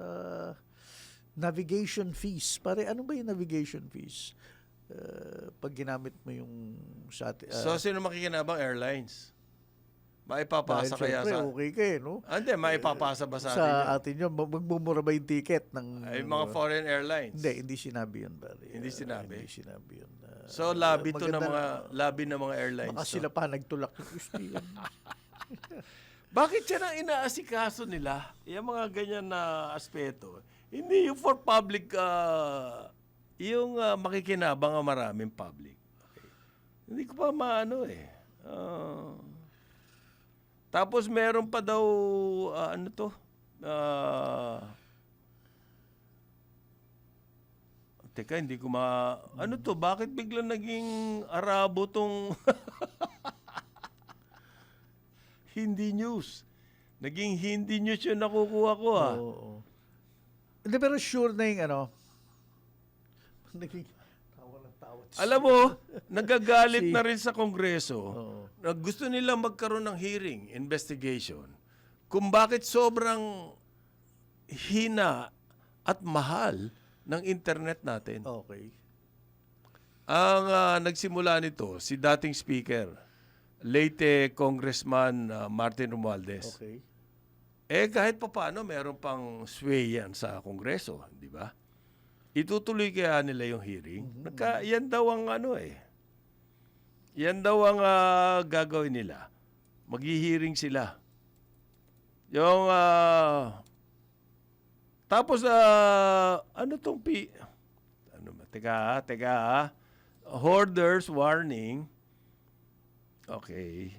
navigation fees. Pare, ano ba yung navigation fees? Pag ginamit mo yung sa atin. So, sino makikinabang? Airlines. Maipapasa kaya sa... okay ka no? Hindi, maipapasa ba sa atin? Sa yun? atin yun, magmumura ba yung ticket ng... Ay, mga foreign airlines. Hindi sinabi yun, pare. Hindi sinabi? Hindi sinabi yun. So, lobby to ng maganda lobby ng mga airlines. Baka to. sila pa nagtulak ng gusto yan. Bakit yan ang inaasikaso nila? Yung mga ganyan na aspeto. Hindi yung for public, yung makikinabang ang maraming public. Okay. Hindi ko pa maano eh. Tapos meron pa daw, ano to? Teka, hindi ko ano to? Bakit biglang naging Arabo tong Hindi news? Naging Hindi news yung nakukuha ko Oo. Hindi, pero sure na yung naging tawa ng tawa. Alam mo, nagagalit na rin sa Kongreso Oo. na gusto nila magkaroon ng hearing, investigation, kung bakit sobrang hina at mahal ng internet natin. Okay. Ang nagsimula nito, si dating speaker, late Congressman Martin Romualdez. Okay. Kahit pa paano, meron pang sway yan sa Kongreso, di ba? Itutuloy kaya nila yung hearing. Yan daw ang yan daw ang gagawin nila. Maghi-hearing sila. Yung, tapos, ano tong teka, hoarders warning. Okay.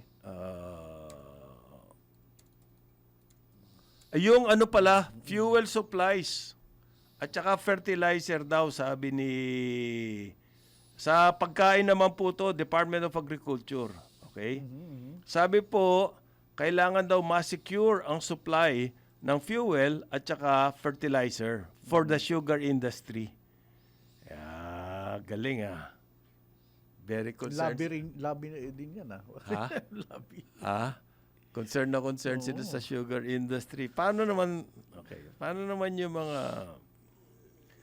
Yung ano pala, fuel supplies at saka fertilizer daw, sabi sa pagkain naman po to, Department of Agriculture. Okay? Sabi po, kailangan daw ma-secure ang supply ng fuel at saka fertilizer for the sugar industry. Galing Very concerned. Lobby din yan Ha? Lobby. Concerned sila sa sugar industry. Paano naman yung mga...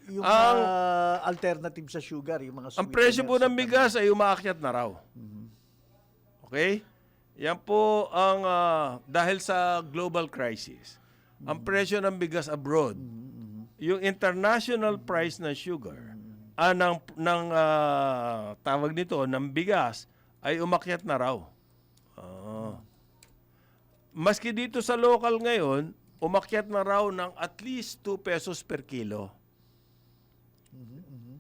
Yung Ang- alternative sa sugar, yung mga Ang presyo po sweeteners ng at bigas ay umaakyat na raw. Okay? Yan po ang dahil sa global crisis. Ang presyo ng bigas abroad, yung international price ng sugar, tawag nito, ng bigas, ay umakyat na raw. Maski dito sa local ngayon, umakyat na raw ng at least 2 pesos per kilo.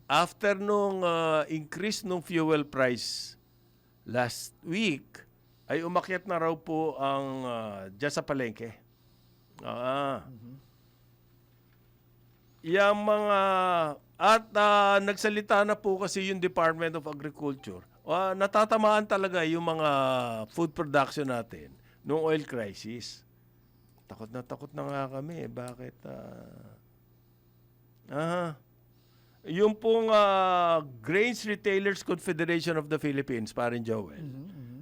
After nung increase nung fuel price last week, ay umakyat na raw po ang dyan sa palengke. Yung mga nagsalita na po kasi yung Department of Agriculture. Natatamaan talaga yung mga food production natin noong oil crisis. Takot na nga kami. Bakit? Yung pong Grains Retailers Confederation of the Philippines, parin Joel,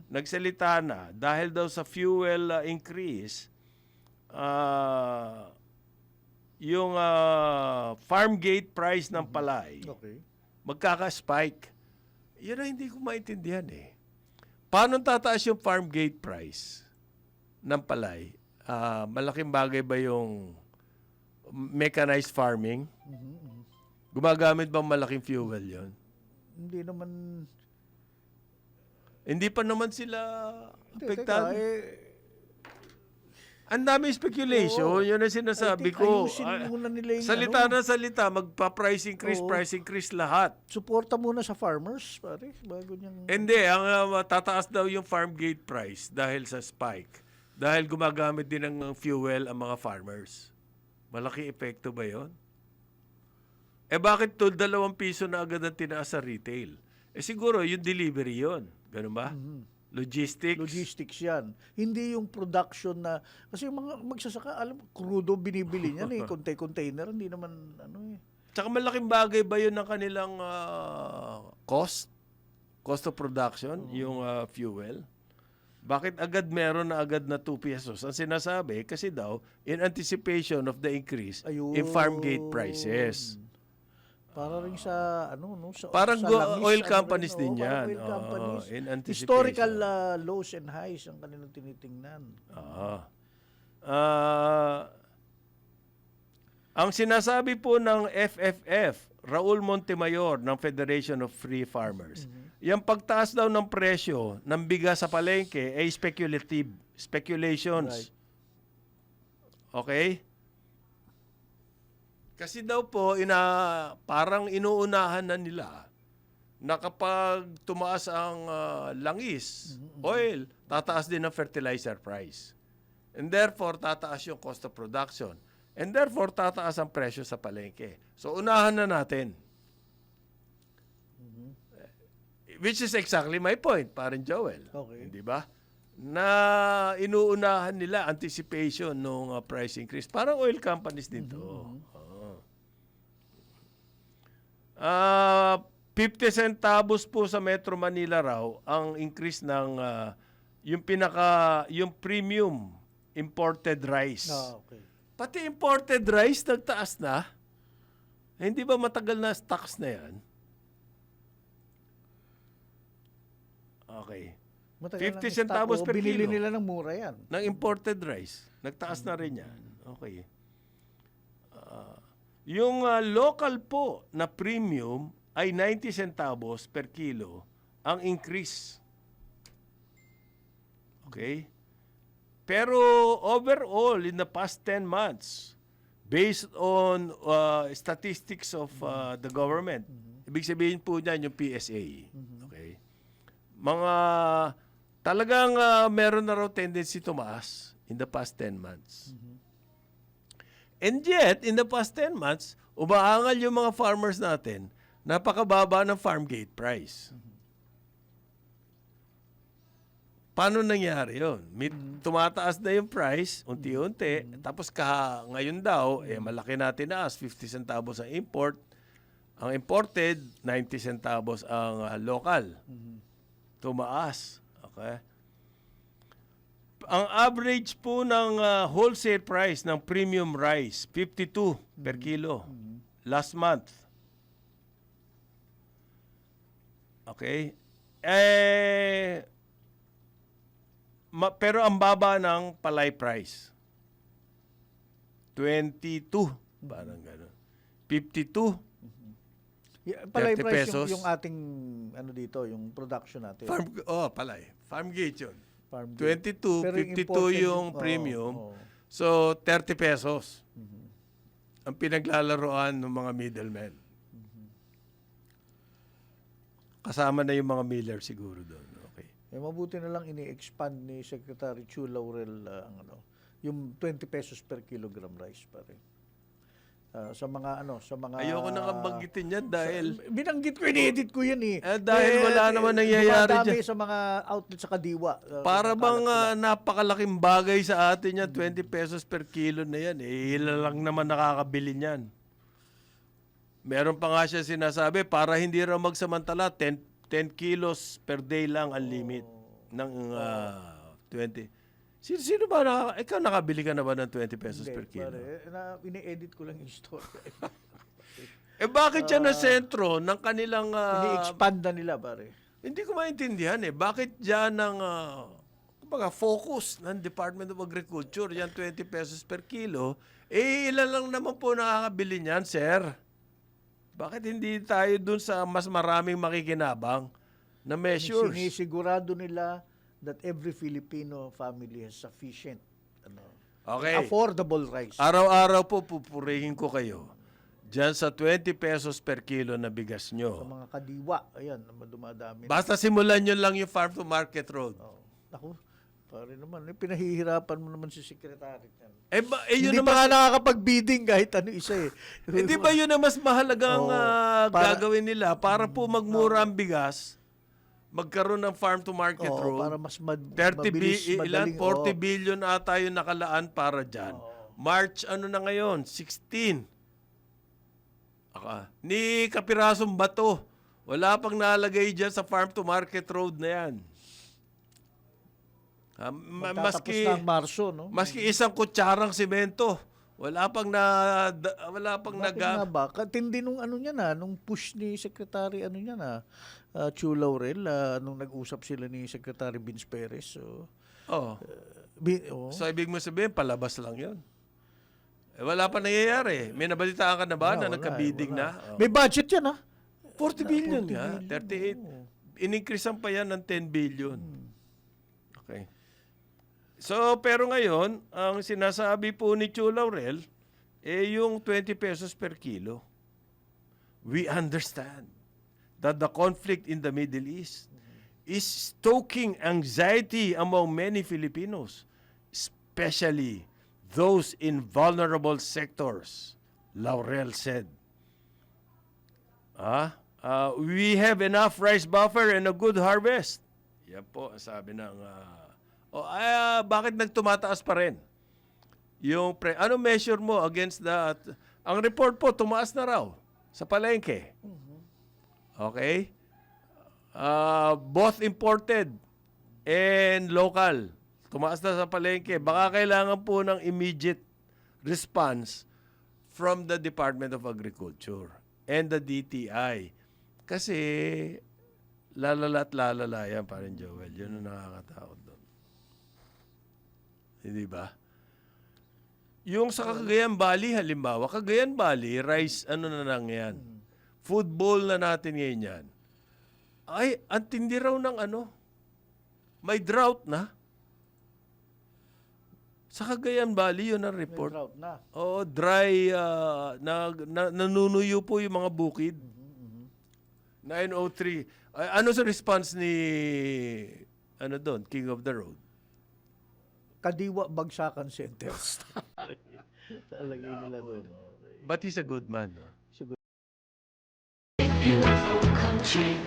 nagsalita na dahil daw sa fuel increase, yung farm gate price ng palay, Okay. magkaka-spike. Yan ang hindi ko maintindihan eh. Paano tataas yung farm gate price ng palay? Malaking bagay ba yung mechanized farming? Gumagamit bang malaking fuel yon? Hindi naman... Hindi pa naman sila apektado. Teka, Ang dami speculation, yun ang sinasabi ko. Ayusin muna nila yung Salita na salita, magpa-price increase lahat. Suporta muna sa farmers, pare, bago niyang... Hindi, ang tataas daw yung farm gate price dahil sa spike. Dahil gumagamit din ng fuel ang mga farmers. Malaki epekto ba yon? Bakit 2 piso na agad ang tinaas sa retail? Siguro yung delivery yon. Ganun ba? Logistics? Logistics yan. Hindi yung production na... Kasi yung mga magsasaka, alam, crudo binibili niyan eh. Container, hindi naman ano eh. Tsaka malaking bagay ba yun ng kanilang cost? Cost of production? Yung fuel? Bakit agad meron na agad na 2 pesos? Ang sinasabi, kasi daw, in anticipation of the increase in farm gate prices. Para rin sa ano no sa Parang sa langis, oil ano companies rin, din parang yan. oil companies. In anticipation. Historical lows and highs ang kanilang tinitingnan. Ang sinasabi po ng FFF, Raul Montemayor ng Federation of Free Farmers, yung pagtaas daw ng presyo ng bigas sa palengke ay speculations. Okay? Kasi daw po, parang inuunahan na nila na kapag tumaas ang langis, oil, tataas din ang fertilizer price. And therefore, tataas yung cost of production. And therefore, tataas ang presyo sa palengke. So, unahan na natin. Which is exactly my point, parin Joel. Okay. Hindi ba? Na inuunahan nila anticipation ng price increase. Parang oil companies din to. 50 centavos po sa Metro Manila raw ang increase ng yung premium imported rice. Okay. Pati imported rice nagtaas na. Hindi ba matagal na stocks na yan? Okay. Matagal 50 lang centavos stock, per binili kilo. nila ng mura yan. Ng imported rice. Nagtaas na rin yan. Okay. Yung local po na premium ay 90 centavos per kilo ang increase. Okay? Pero overall, in the past 10 months, based on statistics of the government, ibig sabihin po niyan yung PSA. Okay? Talagang meron na raw tendency tumaas in the past 10 months. And yet, in the past 10 months, umaangal yung mga farmers natin, napakababa ng farm gate price. Paano nangyari yun? Tumataas na yung price, unti-unti, tapos ngayon daw, malaki natin na 50 centavos ang import. Ang imported, 90 centavos ang local. Tumaas. Okay? Ang average po ng wholesale price ng premium rice, 52 per kilo. Last month. Okay? Pero ang baba ng palay price. 22. Parang gano'n. 52. Palay 30 price pesos. yung ating ano dito, yung production natin. Palay. Farm gate yun. Farm gate. 22, Pero 52 imported yung premium. oo. So, 30 pesos. Ang pinaglalaroan ng mga middlemen. Kasama na yung mga miller siguro doon. Okay. Mabuti na lang ini-expand ni Secretary Chu Laurel yung 20 pesos per kilogram rice pa rin. Sa mga Ayoko nang banggitin yan dahil binanggit ko, in-edit ko yan eh. Dahil wala naman nangyayari dumadami dyan. sa mga outlet sa Kadiwa. Para bang napakalaking bagay sa atin yan, 20 pesos per kilo na yan. Ilan lang naman nakakabili niyan. Meron pa nga siya sinasabi, para hindi raw magsamantala, 10 kilos per day lang ang limit ng 20. Sino ba ikaw nakabili ka na ba ng 20 pesos per kilo? Ini-edit ko lang yung story. Bakit yan na sentro ng kanilang... Ini-expand na nila, pare. Hindi ko maintindihan Bakit dyan ang focus ng Department of Agriculture, yan 20 pesos per kilo, ilan lang naman po nakakabili niyan, sir? Bakit hindi tayo dun sa mas maraming makikinabang na measures? Sinisigurado nila that every Filipino family has sufficient Okay. affordable rice. Araw-araw po pupurihin ko kayo dyan sa 20 pesos per kilo na bigas Sa nyo. mga Kadiwa, ayan, dumadami. Basta simulan nyo lang yung farm to market road. Ako, pare naman, pinahihirapan mo naman si Secretary yan. Yun Hindi naman, pa nga nakakapag-bidding kahit ano isa eh. hindi ba yun ang mas mahalagang para- gagawin nila para po magmura ang bigas, magkaroon ng farm to market Oo, road? para mas 30 mabilis, ilan? madaling, 40 billion ata yung nakalaan para dyan. March, ano na ngayon? 16. Ni kapirasong bato. Wala pang nalagay dyan sa farm to market road na yan. Magtatapos na ang Marso, no? Maski isang kutsarang semento, wala pang Bakit nga ba? Katindi nung nung push ni Secretary Chu Laurel, nung nag-usap sila ni Secretary Vince Perez. So, Oh. So, ibig mo sabihin, palabas lang yun. Wala pa nangyayari. May nabalitaan ka na ba na nagka-bidding na? Oh. May budget yan, 40 billion nga. 38. In-increasean pa yan ng 10 billion. Okay. So, pero ngayon, ang sinasabi po ni Chu Laurel, yung 20 pesos per kilo. We understand that the conflict in the Middle East is stoking anxiety among many Filipinos, especially those in vulnerable sectors, Laurel said. We have enough rice buffer and a good harvest. Yan po, sabi ng... bakit nagtumataas pa rin? Ano measure mo against that? Ang report po, tumaas na raw sa palengke. Okay? Both imported and local. Tumaas na sa palengke. Baka kailangan po ng immediate response from the Department of Agriculture and the DTI. Kasi lalala at lalala yan, parang Joel. Yun ang nakakatakot doon. Hindi ba? Yung sa Cagayan Valley, halimbawa, Cagayan Valley, rice, ano na lang yan. Food bowl na natin ngayon yan. Ay, ang tindi raw ng may drought na. Sa Cagayan Valley, yun ang report. May drought na. Oo, dry, nanunuyo po yung mga bukid. 903. Ano sa response ni, King of the Road? Kadiwa Bagsakan Centers. Talagay nila doon. But he's a good man. No? Beautiful country.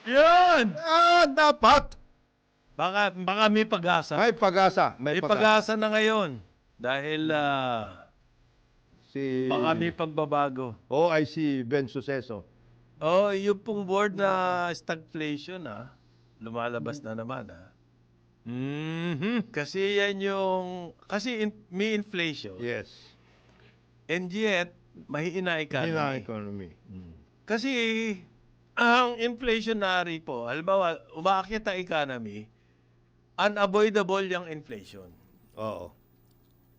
Yan! Dapat! Baka may pag-asa. May pag-asa. May pag-asa na ngayon. Dahil Si baka may pagbabago. OIC Ben Suceso. Oh, yung pong board na stagflation, lumalabas na naman, Kasi yan yung, may inflation. Yes. And yet, mahina economy. Hina economy. Kasi, ang inflationary po, halimbawa, umakyat ang economy, unavoidable yung inflation. Oo.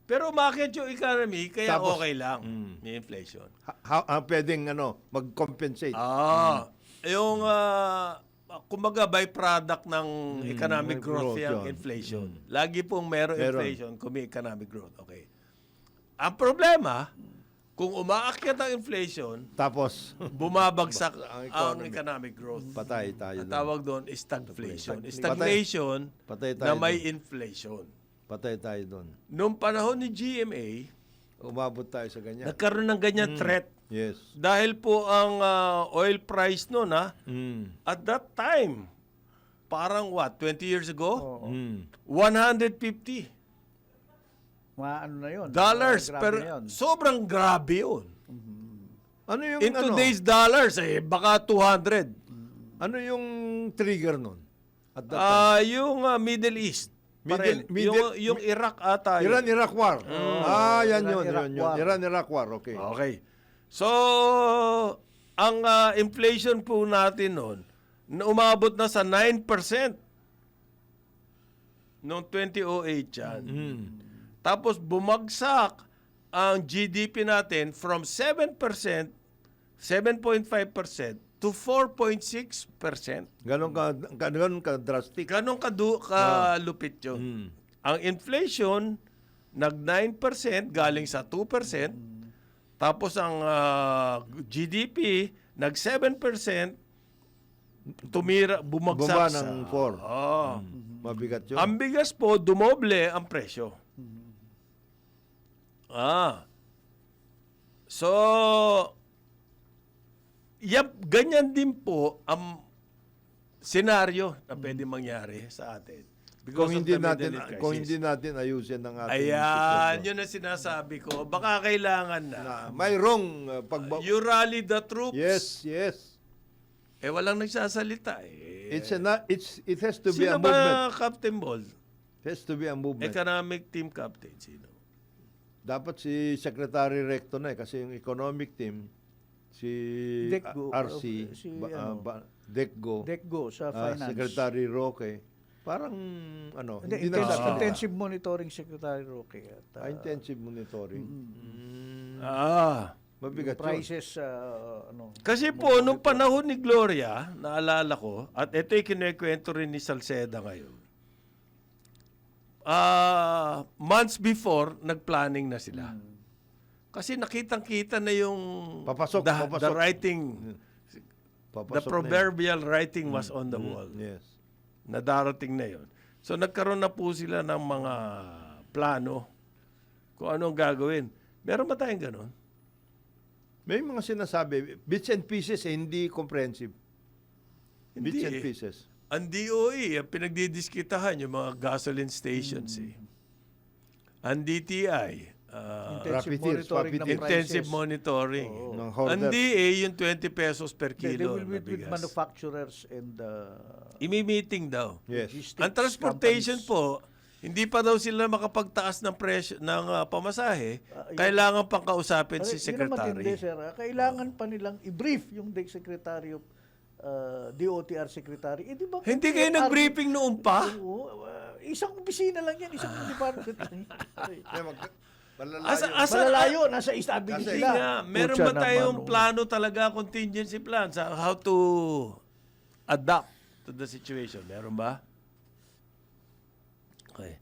Pero umakyat yung economy, kaya Tapos, okay lang, may inflation. Pwedeng mag-compensate. Yung, kumbaga, byproduct ng economic growth yung yun. inflation. Lagi pong meron Meron. inflation kung may economic growth. Okay. Ang problema, kung umaakyat ang inflation, Tapos, bumabagsak Ang ang economy. economic growth. patay tayo. Ang doon. tawag doon is stagflation. Patay. Stagflation Patay na tayo may doon. inflation. Patay tayo doon. Noong panahon ni GMA, Umabot tayo sa ganyan. nagkaroon ng ganyan threat. Yes. Dahil po ang oil price noon, at that time, parang 20 years ago? 150 Ano na yun? dollars Grabe per, na yun. sobrang grabe yun. Ano yung In today's dollars, baka 200. ano yung trigger nun? At that time? Yung Middle East. Pa rin. Middle- yung Iraq ata. yun. Iran-Iraq War. Yan yun. Iran-Iraq War. Iran-Iraq War, okay. Okay. So, ang inflation po natin noon, na umabot na sa 9% noong 2008 yan. Tapos bumagsak ang GDP natin from 7%, 7.5% to 4.6%. Ganon ka drastic. Ganon kalupit yun. Ang inflation, nag 9% galing sa 2%. Tapos ang GDP, nag 7%, bumagsak Bumaba sa... ng 4. Mabigat yun. Ang bigas po, dumoble ang presyo. So, ganyan din po ang senaryo na pwede mangyari sa atin. kung Because of hindi the natin Middle East crisis. kung hindi natin ayusin ang ating Ayan, sitwasyon. yun ang sinasabi ko. Baka kailangan na. May wrong You rally the troops. Yes. Walang nagsasalita It has to be a Sino movement. ba Captain Ball? It has to be a movement. Economic team captain, sino? Dapat si Secretary Recto na kasi yung economic team si Decgo. RC Si, Decgo, Decgo sa finance. Secretary Roque. Parang hindi na Intensive monitoring Secretary Roque. At, intensive monitoring. Mabigat yun. prices, Kasi po, nung panahon ni Gloria, naalala ko, at ito'y kinekwento rin ni Salceda ngayon, months before, nagplanning na sila. Kasi nakitang-kita na yung Papasok. the writing, Papasok the na proverbial writing was on the wall. yun. Yes. Na darating na yon. So nagkaroon na po sila ng mga plano kung anong gagawin. Meron ba tayong ganon? May mga sinasabi, bits and pieces, hindi comprehensive. Hindi Bits and eh. pieces. Ang DOE, ang pinagdidiskitahan yung mga gasoline stations eh. Ang DTI, intensive Rapid hits, monitoring rapid ng hits. intensive prices. monitoring. Ng hoarder. Ang DA, yung 20 pesos per They kilo will na meet with bigas. manufacturers and Imi-meeting daw. Yes. logistics Ang transportation companies. po, hindi pa daw sila makapagtaas ng presyo ng pamasahe, kailangan pang kausapin si Yun ang matindi, secretary. sir. Kailangan pa nilang i-brief yung Secretary of DOTR Secretary. Di ba, Hindi kayo nag-briefing noon pa? Oo, isang opisina lang yan, isang department. Malalayo, nasa establishment Hindi sila. nga, meron Putya ba tayong naman, plano talaga, contingency plan sa how to adapt to the situation? Meron ba? Okay.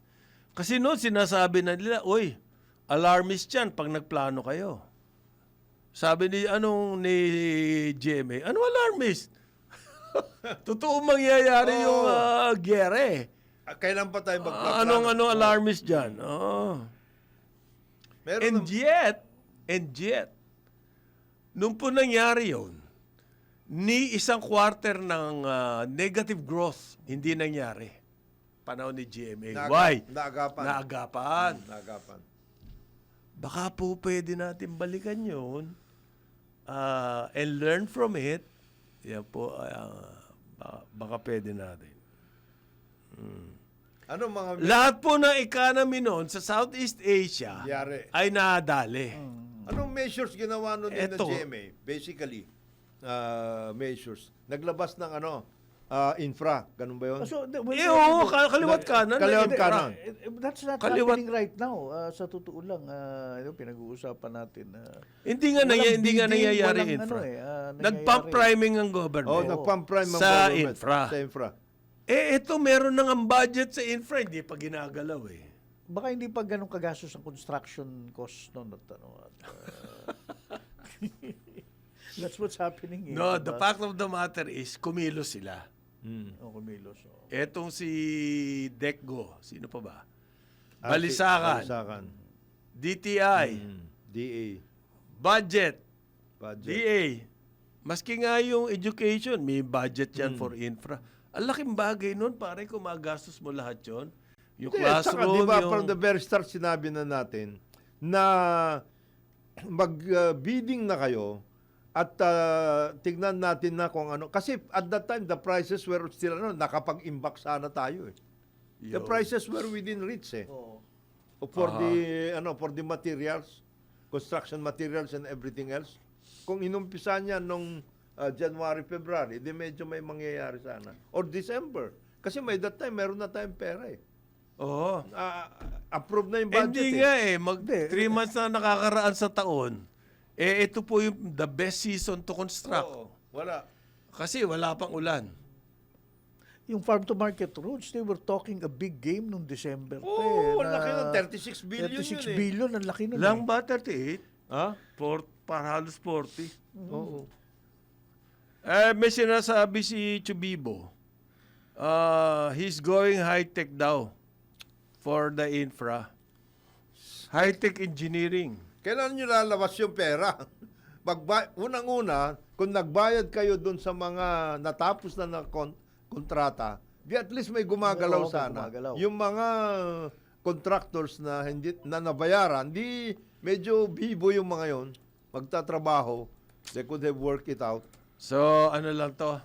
Kasi noon sinasabi na nila, "Uy, alarmist 'yan pag nagplano kayo." Sabi ni GMA, "Ano alarmist?" Totoo mangyayari yung giyera eh. Kailan pa tayo magpaplano? Anong alarmist diyan? Oh. Meron And yet, nung po nangyari yun, ni isang quarter ng negative growth, hindi nangyari. panahon ni GMA. Naaga- Why? naagapan. Naagapan. Nagapan. Baka po pwede natin balikan yun and learn from it. Yan po, baka pwede natin. Ano mga Lahat po ng economy noon sa Southeast Asia Yari. ay nadali. Anong measures ginawa nun din ng Eto. GMA? Basically, measures. Naglabas ng infra. Ganun ba yun? So, Oo, kaliwat kanan. Kaliwat kanan. That's not Kaliwat- happening right now. Sa totoo lang, pinag-uusapan natin. Hindi nga Walang hindi nga bidding, nangyayari walang infra. nangyayari. Nag-pump priming ang government. Oh, nag-pump prime ang Sa government. infra. Sa infra. Ito meron nang ang budget sa infra, hindi pa ginagalaw eh. Baka hindi pa ganun kagastos ang construction cost noon. That's what's happening. No, the fact of the matter is, kumilos sila. Kumilos. Oh. Etong si Decgo, sino pa ba? Balisakan. Balisakan, DTI, DA. budget, Budget. DA. Maski nga yung education, may budget yan for infra. Ang laking bagay nun, pare, kung magastos mo lahat yun. Yung Hindi, at saka, classroom, di ba, yung... from the very start, sinabi na natin na mag-bidding na kayo at tignan natin na kung ano. Kasi at that time, the prices were still, nakapag-imbak sana tayo eh. The Yo. prices were within reach eh. Oo. For the materials, construction materials and everything else. Kung inumpisa niya nung January, February, di medyo may mangyayari sana. Or December. Kasi may that time, meron na tayong pera eh. Oo. Approve na yung budget Hindi eh. nga eh. 3 months na nakakaraan sa taon. Ito po yung the best season to construct. Oo, wala. Kasi wala pang ulan. Yung farm-to-market roads, they were talking a big game nung December. Oo, ang laki nun. 36 billion 36 yun eh. billion, ang laki nun. Lang ba 38? Ha? Para halos 40. Oo. May sinasabi si Chubibo. He's going high-tech daw for the infra. High-tech engineering. Kailan nyo lalabas yung pera? Unang-una, kung nagbayad kayo dun sa mga natapos na kontrata, di at least may gumagalaw Oo, may sana. gumagalaw. Yung mga contractors na hindi na nabayaran, di medyo bibo yung mga yon, magtatrabaho, they could have worked it out. So, ano lang to?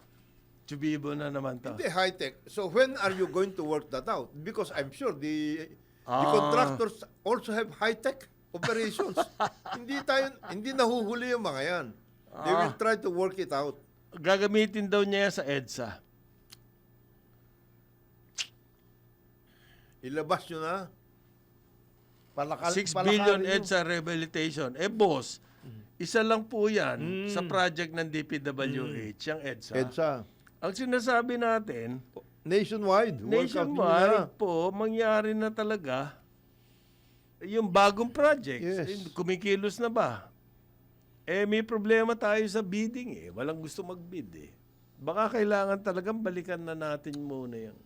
Chubibo na naman to. Hindi high-tech. So when are you going to work that out? Because I'm sure the Ah. contractors also have high-tech operations. hindi nahuhuli yung mga yan. They will try to work it out. Gagamitin daw niya yan sa EDSA. Ilabas nyo na. 6 billion EDSA rehabilitation. Boss, isa lang po yan sa project ng DPWH, yung EDSA. EDSA. Ang sinasabi natin, Nationwide. nationwide po, mangyari na talaga yung bagong project. Yes. Kumikilos na ba? May problema tayo sa bidding eh. Walang gusto mag-bid eh. Baka kailangan talagang balikan na natin muna yung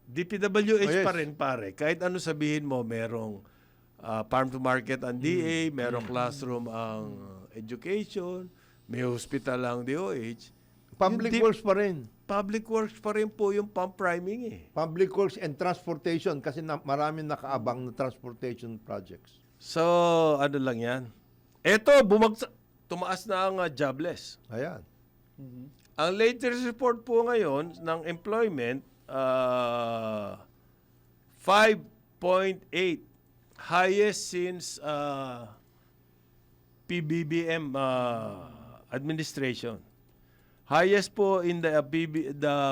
DPWH Oh, yes. pa rin pare. Kahit ano sabihin mo, merong farm to market ang DA, merong classroom ang education, may hospital ang DOH. Public Yung works pa rin. Public works pa rin po yung pump priming eh. Public works and transportation kasi maraming nakaabang na transportation projects. So, ano lang yan. Eto, tumaas na ang jobless. Ayan. Ang latest report po ngayon ng employment, 5.8. Highest since PBBM administration. Highest po in the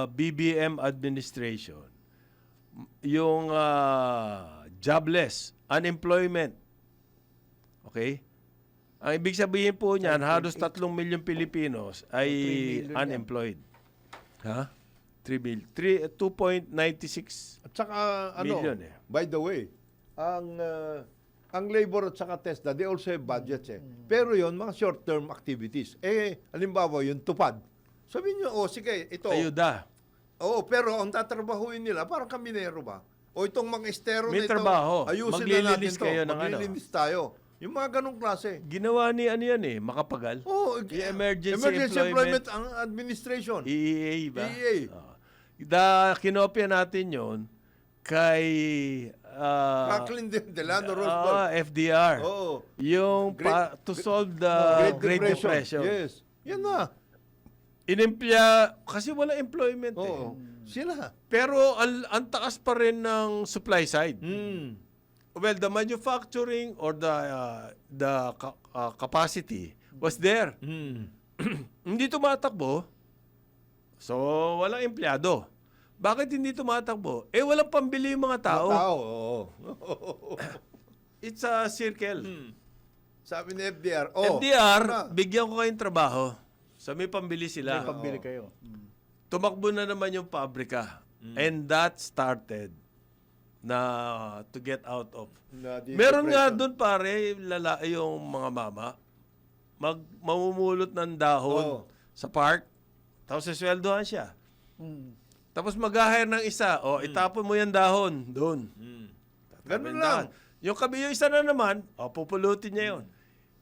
BBM administration. Yung jobless, unemployment. Okay? Ang ibig sabihin po niyan, halos 3 milyong Pilipinos ay 3 million unemployed. Ha? 3 billion. 2.96 At saka, million eh. by the way, ang labor at saka TESDA, they also have budgets eh. Pero yon mga short-term activities. Halimbawa, yung tupad. Sabihin nyo, sige, ito. Ayuda. Oo, pero ang tatrabahuin nila, parang kaminero ba? O itong mga estero May na ito, trabaho. ayusin na natin Maglilinis to. kayo ng ano? Maglilinis tayo. Yung mga ganong klase. Ginawa ni ano yan eh, Makapagal. Oh, Yung Emergency Employment Employment Administration. EEA ba? EEA. Oo. kinopya natin yon kay Franklin Delano Roosevelt. FDR. Oo. Yung to solve the Great Depression. Yes. Yan na. Inimpya, kasi wala employment Oo. Sila. Pero ang taas pa rin ng supply side. Well, the manufacturing or the capacity was there. Hindi tumatakbo. So, walang empleyado. Bakit hindi tumatakbo? Walang pambili yung mga tao. Oo. It's a circle. Sabi ni FDR, FDR, bigyan ko kayong trabaho. So, may pambili sila. May pambili kayo. Tumakbo na naman yung pabrika. And that started na to get out of. Meron nga doon pare, yung mga mama, mamumulot ng dahon sa park, tapos sisweldohan siya. Tapos mag-hire ng isa, itapon mo yung dahon doon. Ganun lang. Yung isa na naman, pupulutin niya yun.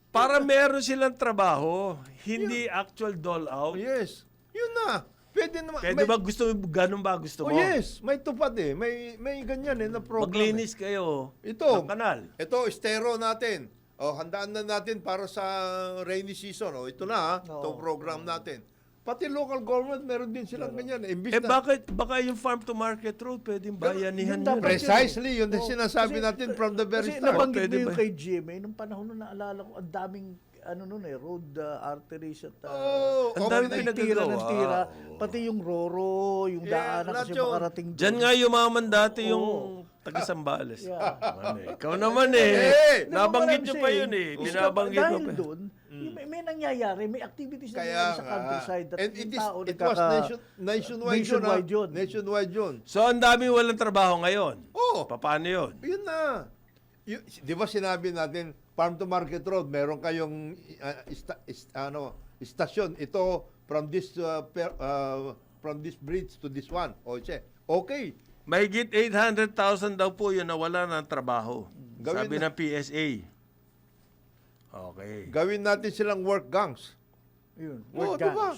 Para meron silang trabaho, hindi actual dole out. Yes. Yun na. Pwede naman. Pwede ba ganun ba gusto mo? Yes. May tupad eh. May ganyan na program. Maglinis kayo Ito. ng kanal. Ito, estero natin. Handaan na natin para sa rainy season. Ito na itong program natin. Pati local government, meron din silang ganyan. Baka yung farm to market road, pwedeng bayanihan yun yun. Precisely, yun din sinasabi natin from the very Kasi start. nabanggit Pwede mo yung ba? kay GMA, nung panahon na naalala ko, ang daming road arteries at Ang dami ng tira ng tira. Pati yung Roro, yung daanan lahat kasi yun. makarating doon. Diyan nga yumaman dati yung taga-Sambales. Ikaw naman nabanggit nyo pa yun Binabanggit mo Dahil pa. doon, may nangyayari, may activities na nangyayari sa countryside. And it was nationwide yun. Nationwide yun. So, ang dami walang trabaho ngayon. Paano yun? Yun na. Di ba sinabi natin, farm to market road, meron kayong istasyon. Ito, from this bridge to this one. Okay. Mahigit 800,000 daw po yun na wala ng trabaho. Sabi ng PSA. Okay. Gawin natin silang work gangs. Yun, Diba?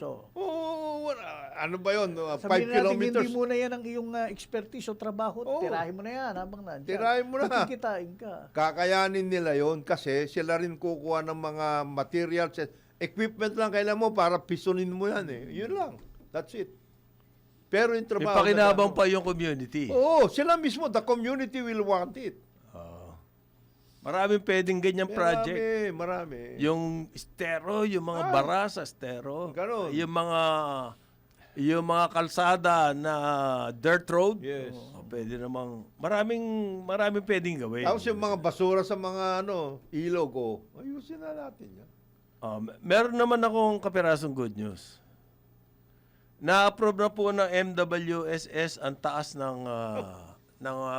Ano ba yun? 5 sabihin natin, kilometers. hindi mo na yan ang iyong expertise o trabaho. Tirahin mo na yan habang nandiyan. Tirahin mo na. Kikitain ka. Kakayanin nila yon kasi sila rin kukuha ng mga materials. Equipment lang kailangan mo para pisunin mo yan Yun lang. That's it. Pero yung May trabaho... pakinabang pa yung community. Sila mismo. The community will want it. Maraming pwedeng ganyan project. Marami. Yung estero, yung mga bara sa estero. Ganon. Yung mga kalsada na dirt road. Yes. Pwede namang maraming pwedeng gawin. Tapos yung mga basura sa mga ilog ayusin na natin yan. Meron naman akong kapirasong good news. Na-approve na po ng MWSS ang taas ng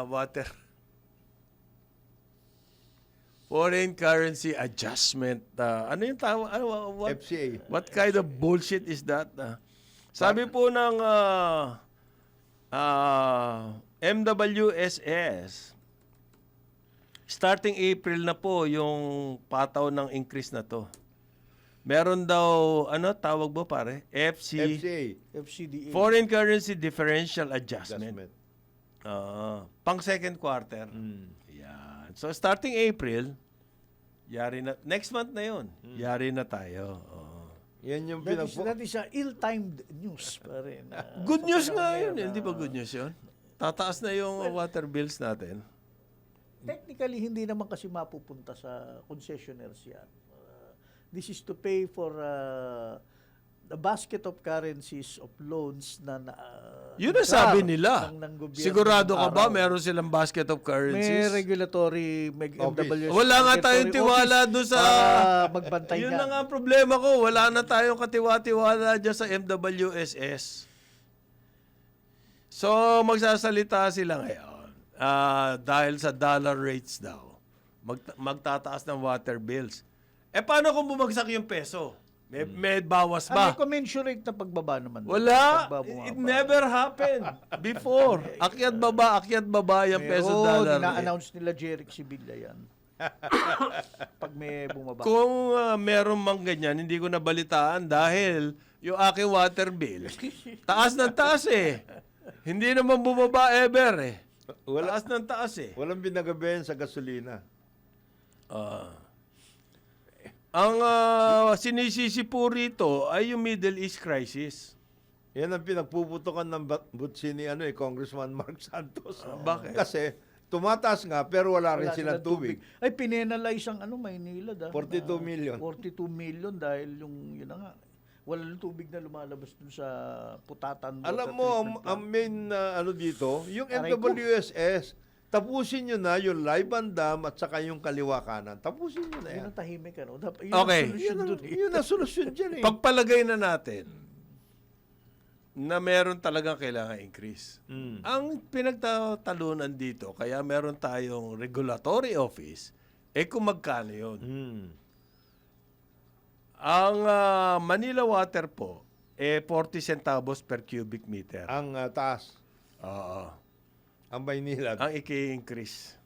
water. Foreign Currency Adjustment. Ano yung tawag? FCA. What kind of bullshit is that? Sabi po ng MWSS, starting April na po yung pataw ng increase na to. Meron daw, tawag mo pare? FCA. FCDA. Foreign Currency Differential Adjustment. Pang second quarter. Yan. So, starting April, yari na. Next month na yun. Yari na tayo. Yan yung That is a ill-timed news pa rin. Good news nga yun. Hindi ba good news yun? Tataas na yung water bills natin. Technically, hindi naman kasi mapupunta sa concessionaires yan. This is to pay for the basket of currencies of loans na Yun ang sabi nila. ng gobyerno Sigurado ka ba araw. meron silang basket of May currencies? regulatory, may MWS. Wala nga tayong tiwala doon sa... Para magbantay Yun ka. na nga ang problema ko. Wala na tayong katiwa-tiwala dyan sa MWSS. So, magsasalita sila ngayon. Dahil sa dollar rates daw. Magtataas ng water bills. Paano kung bumagsak yung peso? May bawas ba? May commensurate na pagbaba naman. Wala. Pagbababa. It never happened before. Akyat baba yung peso dollar. Na-announce nila Jeric Sibilla yan. Pag may bumaba. Kung meron mang ganyan, hindi ko nabalitaan dahil yung aking water bill, taas ng taas Hindi naman bumaba ever eh. Wala, Taas ng taas eh. walang binagabayan sa gasolina. Ang sinisisi po rito ay yung Middle East crisis. Yan ang pinagpuputukan ng butsi ni Congressman Mark Santos. Bakit? Kasi tumataas nga pero wala rin Wala silang tubig. Ay, pinenalize ang Maynila. 42 million. 42 million dahil yun na nga. Walang tubig na lumalabas dun sa Putatan. Alam Water mo, Treatment ang Plant. main dito, yung Aray ko. MWSS, tapusin nyo na yung Liban Dam at saka yung kaliwa kanan. Tapusin nyo na Yun yan. ang tahimik, ano? Yun Okay. ang solusyon dun eh. Yun ang solusyon dyan eh. Pagpalagay na natin na meron talagang kailangan increase. Mm. Ang pinagtatalunan dito, kaya meron tayong regulatory office, kung magkano yun. Mm. Ang Manila Water po, 40 centavos per cubic meter. Ang taas, Oo. ang Maynila. Ang i-increase.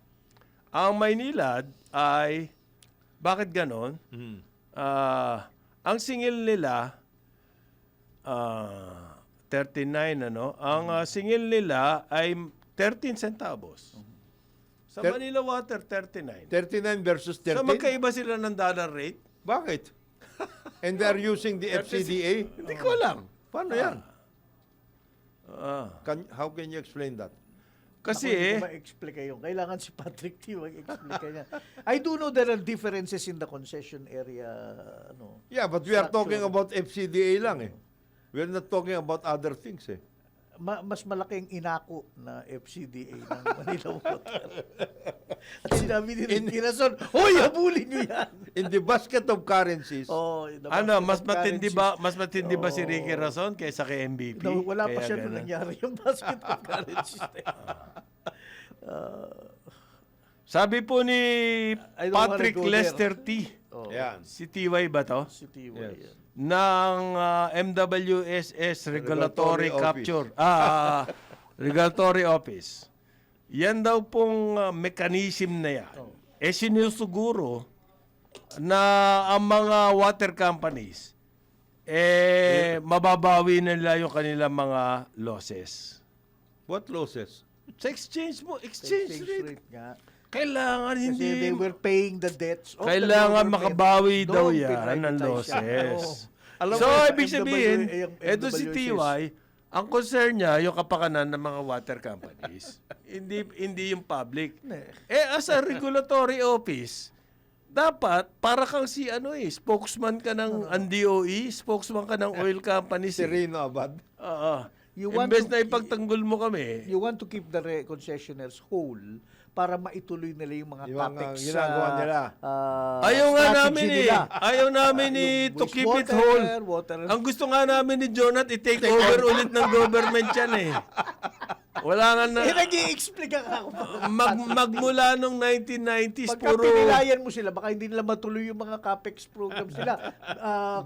Ang Maynilad ay, bakit ganon? Mm. Ang singil nila, 39 ano? Ang singil nila ay 13 centavos. Sa Manila Water, 39. 39 versus 13? So magkaiba sila ng dollar rate? Bakit? And they're using the FCDA? Hindi ko alam. Paano yan? Ah. How can you explain that? Kasi Ako hindi ko ma-explain yun. Kailangan si Patrick T. mag-explain niya. I do know there are differences in the concession area. Yeah, but we are Structure. talking about FCDA lang eh. We're not talking about other things eh. Mas malaking inako na FCDA ng Manila Water. At sinabi ni Ricky Rason, hoy, habulin nyo yan! In the basket of currencies, Oh, ano, mas matindi ba si Ricky Rason kaysa kay MVP? No, wala pa Kaya siya nung ganun. nangyari yung basket of currencies. Sabi po ni I don't wanna Patrick go there. Lester T. Oh, yan. Si TY ba to? si TY Yes. yan. Ng MWSS Regulatory Regulatory Capture. Regulatory Office. Yan daw pong mechanism na yan. Sinusuguro na ang mga water companies mababawi nila yung kanilang mga losses. What losses? Sa exchange mo, exchange rate. nga. Kailangan Kasi hindi they were paying the debts of kailangan the government. makabawi daw Don't yan ng pinrivatize yan. losses. Oo. Alam So, mo, ibig sabihin, yung eto si MWSS. TY, ang concern niya, yung kapakanan ng mga water companies. hindi yung public. As a regulatory office, dapat, para kang si spokesman ka ng DOE, spokesman ka ng oil companies. Sereno Abad. Oo. You want Imbes to- na ipagtanggol mo kami, You want to keep the concessionaires whole para maituloy nila yung mga Yung mga capex ginagawa nila. ayaw nga strategy namin nila. Ayaw namin Yung to keep it wastewater, whole. water. Ang gusto nga namin ni Jonat, i-take over ulit ng government yan Wala nga na. Nag-i-explain ako. Magmula nung 1990s, Pagka puro pinilayan mo sila, baka hindi nila matuloy yung mga capex programs nila.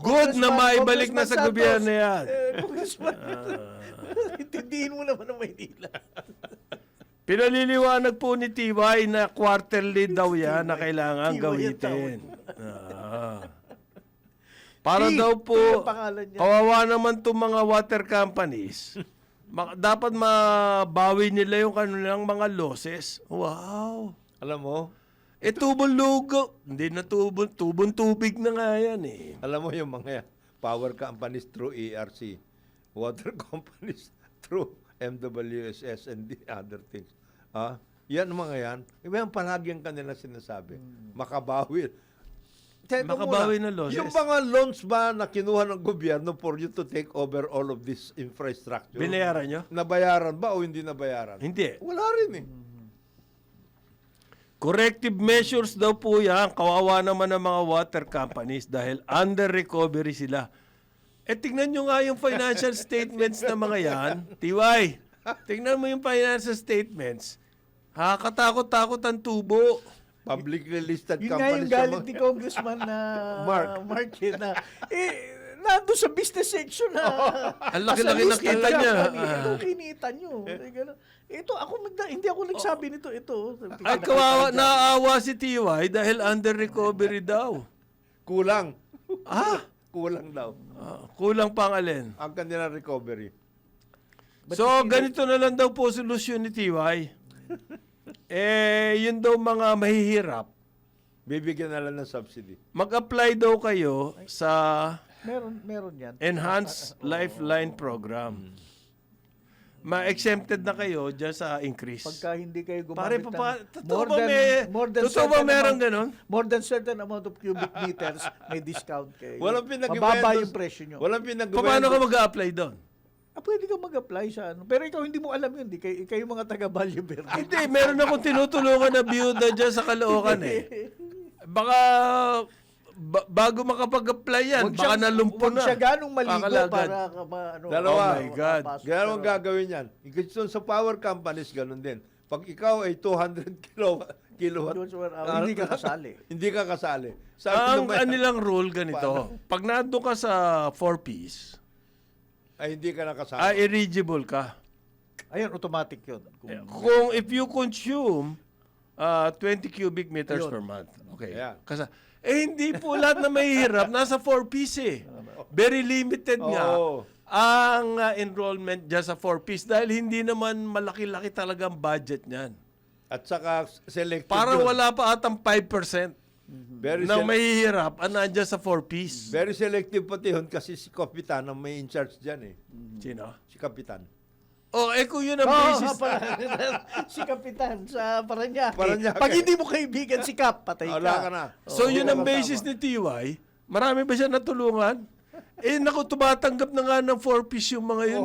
good na maibalik na sa gobyerno yan. Congressman, intindihin mo naman ang Maynila. Pinaliliwanag po ni TY na quarterly daw yan na kailangan TY ang gawitin. Para T, daw T po, ang pangalan niya. kawawa naman itong mga water companies. Dapat mabawi nila yung kanilang mga losses. Wow. Alam mo, Tubong lugo. Hindi na tubong tubig na nga yan alam mo yung mga power companies through ERC, water companies through MWSS and the other things. Yan mga yan. Iba yung palagi ang kanila sinasabi. Makabawi. Teka Makabawi muna, ng losses. yung mga loans ba na kinuha ng gobyerno for you to take over all of this infrastructure? Binayaran nyo? Nabayaran ba o hindi nabayaran? Hindi. Wala rin eh. Corrective measures daw po yan. Kawawa naman ng mga water companies dahil under recovery sila. Tingnan nyo nga yung financial statements ng mga yan. TY, tingnan mo yung financial statements. Katakot-takot ang tubo. Publicly listed Yun nga yung companies. galit ni Congressman na Mark. na nando sa business section na. Ang laki-laki as a nakita listed niya. company, Ito kinita nyo. Ito, hindi ako nagsabi nito. Ito. Ay, kawawa, naawa si TY dahil under recovery daw. Kulang. Kulang daw. Kulang pang alin. Ang kanilang recovery. But So, you see, ganito na lang daw po solusyon ni TY. Yun daw mga mahihirap, Bibigyan na lang ng subsidy. mag-apply daw kayo sa meron yan. Enhanced Lifeline Program. Ma-exempted na kayo dyan sa increase. Pagka hindi kayo Pare, gumamit totoo ba meron ganon? more than certain amount of cubic meters, may discount kayo. Walang Mababa yung presyo nyo. Walang Paano ka mag-apply doon? Pwede kang mag-apply sa ano. Pero ikaw hindi mo alam yun. Kayo mga taga Valle Verde. Hindi, meron akong tinutulungan na byuda dyan sa Caloocan Baka bago makapag-apply yan, baka nalumpo na. Huwag siya ganong maligo Kakalagad. para ano. Dalawa. Oh my God. Ganun ang gagawin yan. Kasi sa power companies, ganun din. Pag ikaw ay 200 kilowatt, Hindi ka kasali. hindi ka kasali. Ang naman, kanilang rule ganito, pag nandun ka sa 4-piece, ay hindi ka nakasali. eligible ka. Ayun, automatic yun. Kung if you consume 20 cubic meters per month. Okay. Yeah. Hindi po lahat na mahihirap nasa 4-piece Very limited nga Oo. ang enrollment dyan sa 4-piece dahil hindi naman malaki-laki talaga ang budget niyan. At saka selective Parang yun. wala pa atang 5% Very, na mahihirap ang nandyan sa 4-piece. very selective pati yun kasi si Kapitan ang may in charge dyan eh. Sino? Si Kapitan. Kung yun ang basis. Si Kapitan sa Paranaque. Paranaque. Pag hindi mo kaibigan si Kap, patay ka. Wala ka na. So yun ang basis ni TY. Marami ba siya natulungan? Naku, tumatanggap na nga ng 4-piece yung mga yun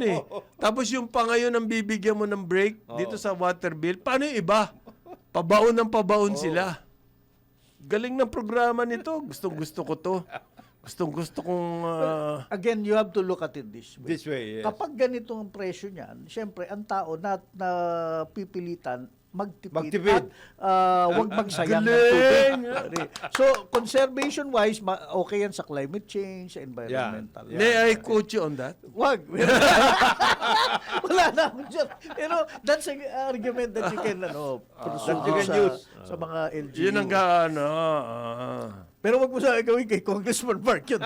Tapos yung pa ngayon ang bibigyan mo ng break dito sa water bill. Paano yung iba? Pabaon ng pabaon sila. Galing ng programa nito. Gustong-gusto ko to. Gustong-gusto kong... Again, you have to look at it this way. This way, yes. Kapag ganito ang presyo niyan, syempre, ang tao na pipilitan magtipid. At huwag magsayang ng tubig. So, conservation-wise, okay yan sa climate change, sa environmental. Yeah. May I quote you on that? Wag. Wala na ako dyan. Pero that's an argument that you can pursue you can use. sa mga LGU. Yun ang Pero wag mo sa gawin kay Congressman Mark yun.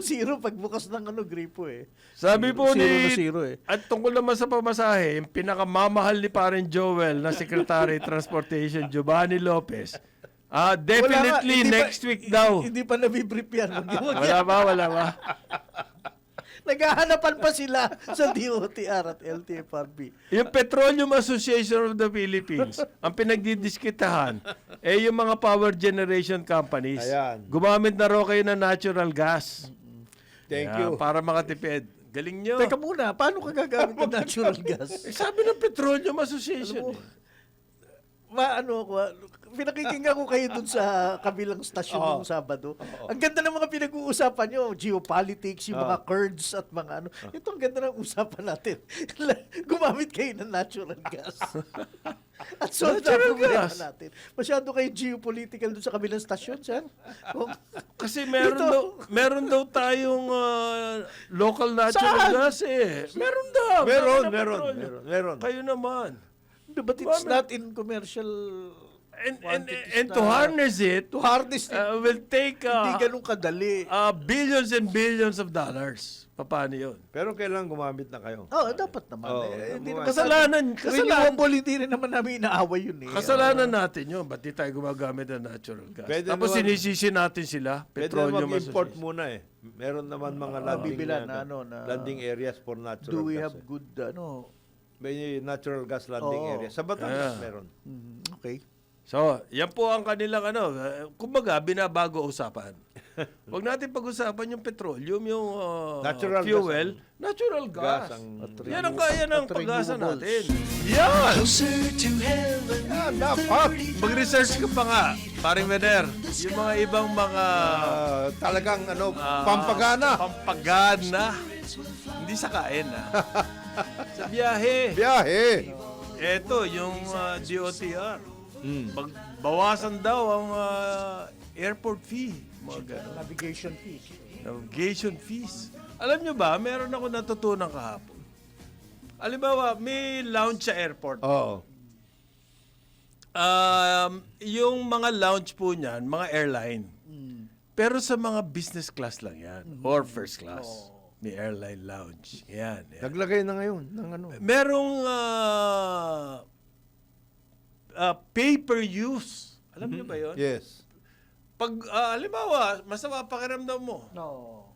Zero pagbukas ng gripo Sabi po Zero na zero At tungkol naman sa pamasahe, yung pinakamamahal ni Paren Joel na Secretary Transportation, Giovanni Lopez, definitely next week daw. Hindi pa nabibrief yan. Wala ba? Naghahanapan pa sila sa DOTR at LTFRB. Yung Petroleum Association of the Philippines, ang pinagdidiskitahan, yung mga power generation companies. Ayan. Gumamit na raw kayo ng natural gas. Thank Ayan, you. para makatipid. Galing nyo. Teka muna, paano ka gagamit ng natural gas? Sabi ng Petroleum Association. Pinakikinggan ko kayo dun sa kabilang stasyon nung Sabado. Ang ganda ng mga pinag-uusapan nyo, geopolitics, yung mga Kurds at mga ano. Ito ang ganda ng usapan natin. Gumamit kayo ng natural gas. At solve na Natural problema gas. natin. Masyado kayo geopolitical dun sa kabilang stasyon, sir. Kasi meron daw tayong local natural Saan? gas Meron daw. Meron. Kayo naman. But it's not in commercial And to harness it, to harness it. will take Hindi ganun kadali. billions and billions of dollars. Paano yun? Pero kailangan gumamit na kayo. Dapat naman. Hindi naman Kasalanan. renewable, hindi rin naman namin inaaway yun Kasalanan natin yun. Ba't di tayo gumagamit ng natural gas? Pwede Tapos naman- sinisisi natin sila. Pwede Petroleum mag-import Association. muna Meron naman mga landing, bibilan na landing areas for natural Do we gas. have good, May natural gas landing Oo. area. Sa Batangas meron. okay. So, yan po ang kanilang kumbaga, binabago usapan. Huwag natin pag-usapan yung petroleum, yung Natural fuel, natural gas. Gas ang- Yan ang kaya ng At pag-asa renewables. natin. Yan! Dapat! Mag-research ka pa nga, paring Meder. Yung mga ibang mga Talagang pampagana. pampagana. Hindi sa kain, sa biyahe. Biyahe. Eto, yung DOTR. Bawasan daw ang airport fee. Mga ganun. Navigation fees. Navigation fees. Alam nyo ba, meron ako natutunan kahapon. Alimbawa, may lounge sa airport. Oo. Yung mga lounge po niyan, mga airline. Pero sa mga business class lang yan. Or first class. May airline lounge. Yan. Naglagay na ngayon ng ano. Merong pay-per-use. Alam niyo ba yun? Yes. Pag, halimbawa, masama pakiramdam mo. No.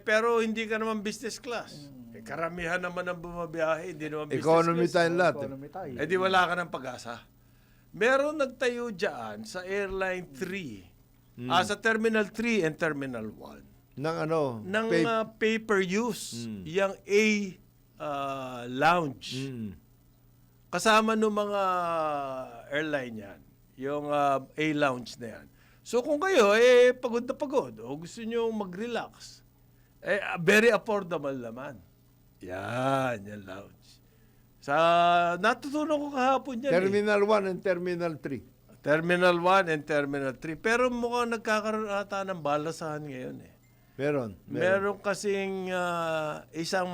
Pero hindi ka naman business class. Karamihan naman ang bumabiyahe, hindi naman business Economy class. tayo lahat. Economy tayo. Eh di wala ka ng pag-asa. Meron nagtayo dyan sa Airline 3, sa Terminal 3 and Terminal 1, Ng ano. ng pay-per-use, yung lounge. Kasama ng mga airline yan, yung A-lounge na yan. So kung kayo, pagod na pagod, o gusto nyo mag-relax, very affordable naman. Yan lounge. Natutunan ko kahapon yan. Terminal 1 and Terminal 3. Terminal 1 and Terminal 3. Pero mukhang nagkakaroon ata ng balasahan ngayon Meron kasing isang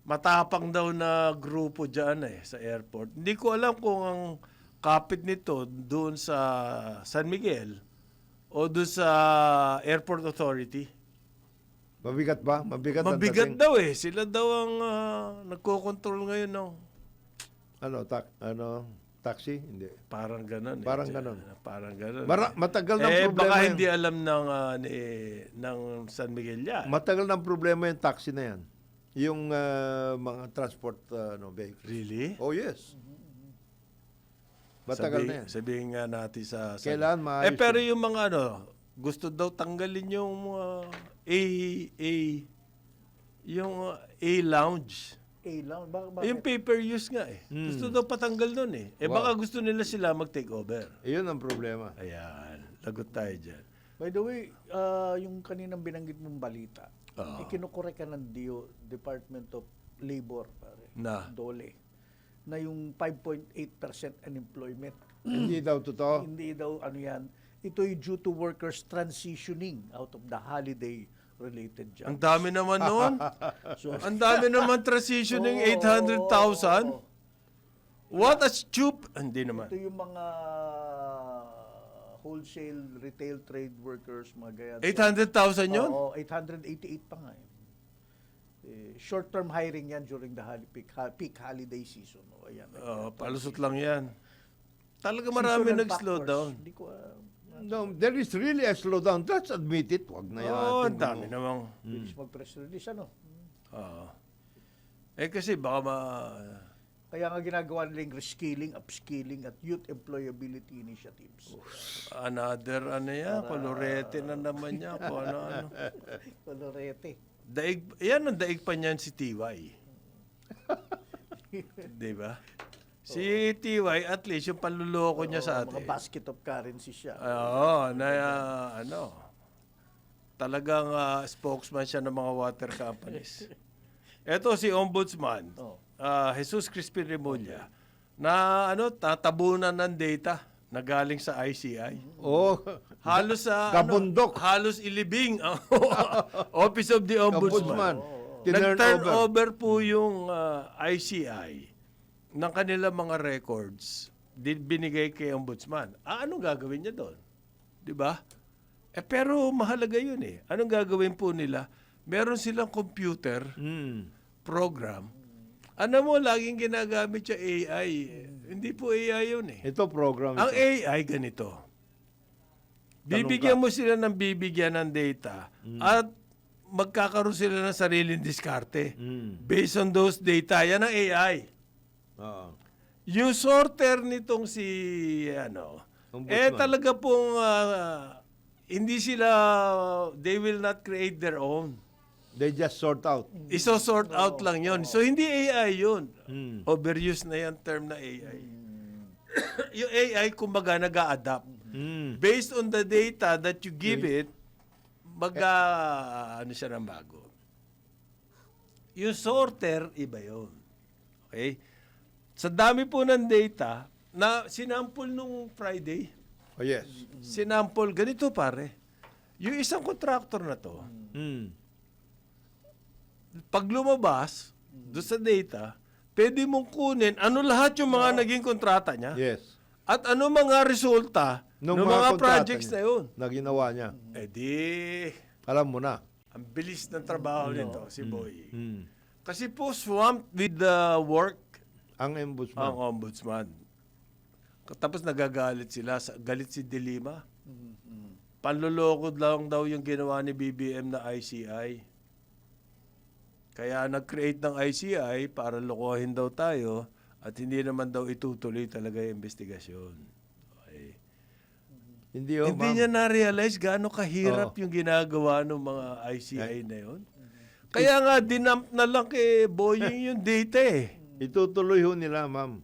matapang daw na grupo dyan sa airport. Hindi ko alam kung ang kapit nito doon sa San Miguel o doon sa Airport Authority. Mabigat ba? Mabigat ang Mabigat dating. daw Sila daw ang nagko-control ngayon. Taxi? Hindi. Parang ganun. Parang ganun. Parang ganun. Matagal ng problema baka yun. hindi alam ng San Miguel yan. Matagal ng problema yung taxi na yan. Yung mga transport vehicles. Really? Oh, yes. Matagal na yan. Sabihin nga natin sa... Kailangan maayos pero yun. yung mga gusto daw tanggalin yung yung A-lounge. A-lounge. Bakit? Yung pay-per-use nga Gusto daw patanggal nun baka gusto nila sila mag-take over. Iyon ang problema. Ayan. Lagot tayo dyan. By the way, yung kaninang binanggit mong balita, ikinukorek ka ng Department of Labor, pare. Na? DOLE, na yung 5.8% unemployment. Hindi daw totoo. Hindi daw yan. Ito'y due to workers transitioning out of the holiday-related jobs. Ang dami naman nun. So, Ang dami naman transitioning 800,000. What a Hindi naman. ito yung mga wholesale, retail trade workers, mga ganyan. 800,000 yun? Oo, 888 pa nga yun. Short-term hiring yan during the peak holiday season. O, ayan. Palusot lang yan. Talaga marami Seasonal nag-slow factors. down. Hindi ko No, there is really a slowdown. Let's admit it. Wag na yan. Ang dami namang. bilis mag-press release, ano? Kasi baka Kaya nga ginagawa nila yung reskilling, upskilling, at youth employability initiatives. another kolorete na naman niya. Kung ano. Colorete. Yan ang daig pa niyan si TY. Di ba? Si TY, at least yung panluloko niya sa atin. Mga basket of currency siya. Talagang spokesman siya ng mga water companies. Ito si Ombudsman, Jesus Crispin Remulla, na tatabunan ng data na galing sa ICI. Oh, Halos Kabundok. halos ilibing ang Office of the Ombudsman. Tinurn Nag-turn over po yung ICI ng kanilang mga records binigay kay Ombudsman. Anong gagawin niya doon? 'Di ba? Pero mahalaga 'yun Anong gagawin po nila? Meron silang computer program. Ano mo, laging ginagamit yung AI. Hindi po AI 'yun ito program. Ang ito. AI ganito. Bibigyan mo sila ng bibigyan ng data at magkakaroon sila ng sariling diskarte. Based on those data, yan ang AI. Oo. Yung sorter nitong si Ombudsman. talaga pong hindi sila, they will not create their own. They just sort out. Iso-sort out lang yon. So hindi AI yun. Overuse na yung term na AI. Yung AI kumbaga nag-a-adapt. Based on the data that you give it, siya ng bago. Yung sorter, iba yun. Okay? Sa dami po ng data, na sinample nung Friday, Oh, yes. sinample, ganito pare, yung isang contractor na to, pag lumabas, doon sa data, pwede mong kunin ano lahat yung mga naging kontrata niya. Yes. At ano mga resulta ng mga kontrata projects niya na yun. na ginawa niya. Eh di, Alam mo na. Ang bilis ng trabaho nito, si Boy. Mm. Kasi po swamped with the work Ang ombudsman. ang ombudsman. Tapos nagagalit sila. Galit si De Lima. Panloloko lang daw yung ginawa ni BBM na ICI. Kaya nag-create ng ICI para lokohin daw tayo at hindi naman daw itutuloy talaga yung investigasyon. Okay. Hindi Hindi niya na-realize gaano kahirap Oo. yung ginagawa ng mga ICI na yun. Kaya nga, dinump na lang kay Boying yung data eh. Itutuloy ho nila, ma'am.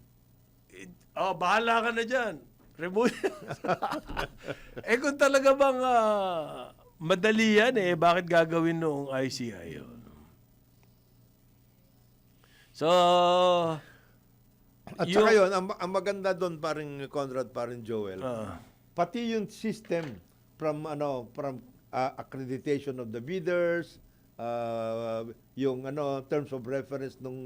Oh, bahala ka na dyan. Remove. Eh kung talaga bang madali yan eh, bakit gagawin noong ICI yun? So, At saka yun, ang maganda doon paring Conrad, paring Joel, pati yung system from accreditation of the bidders, yung terms of reference nung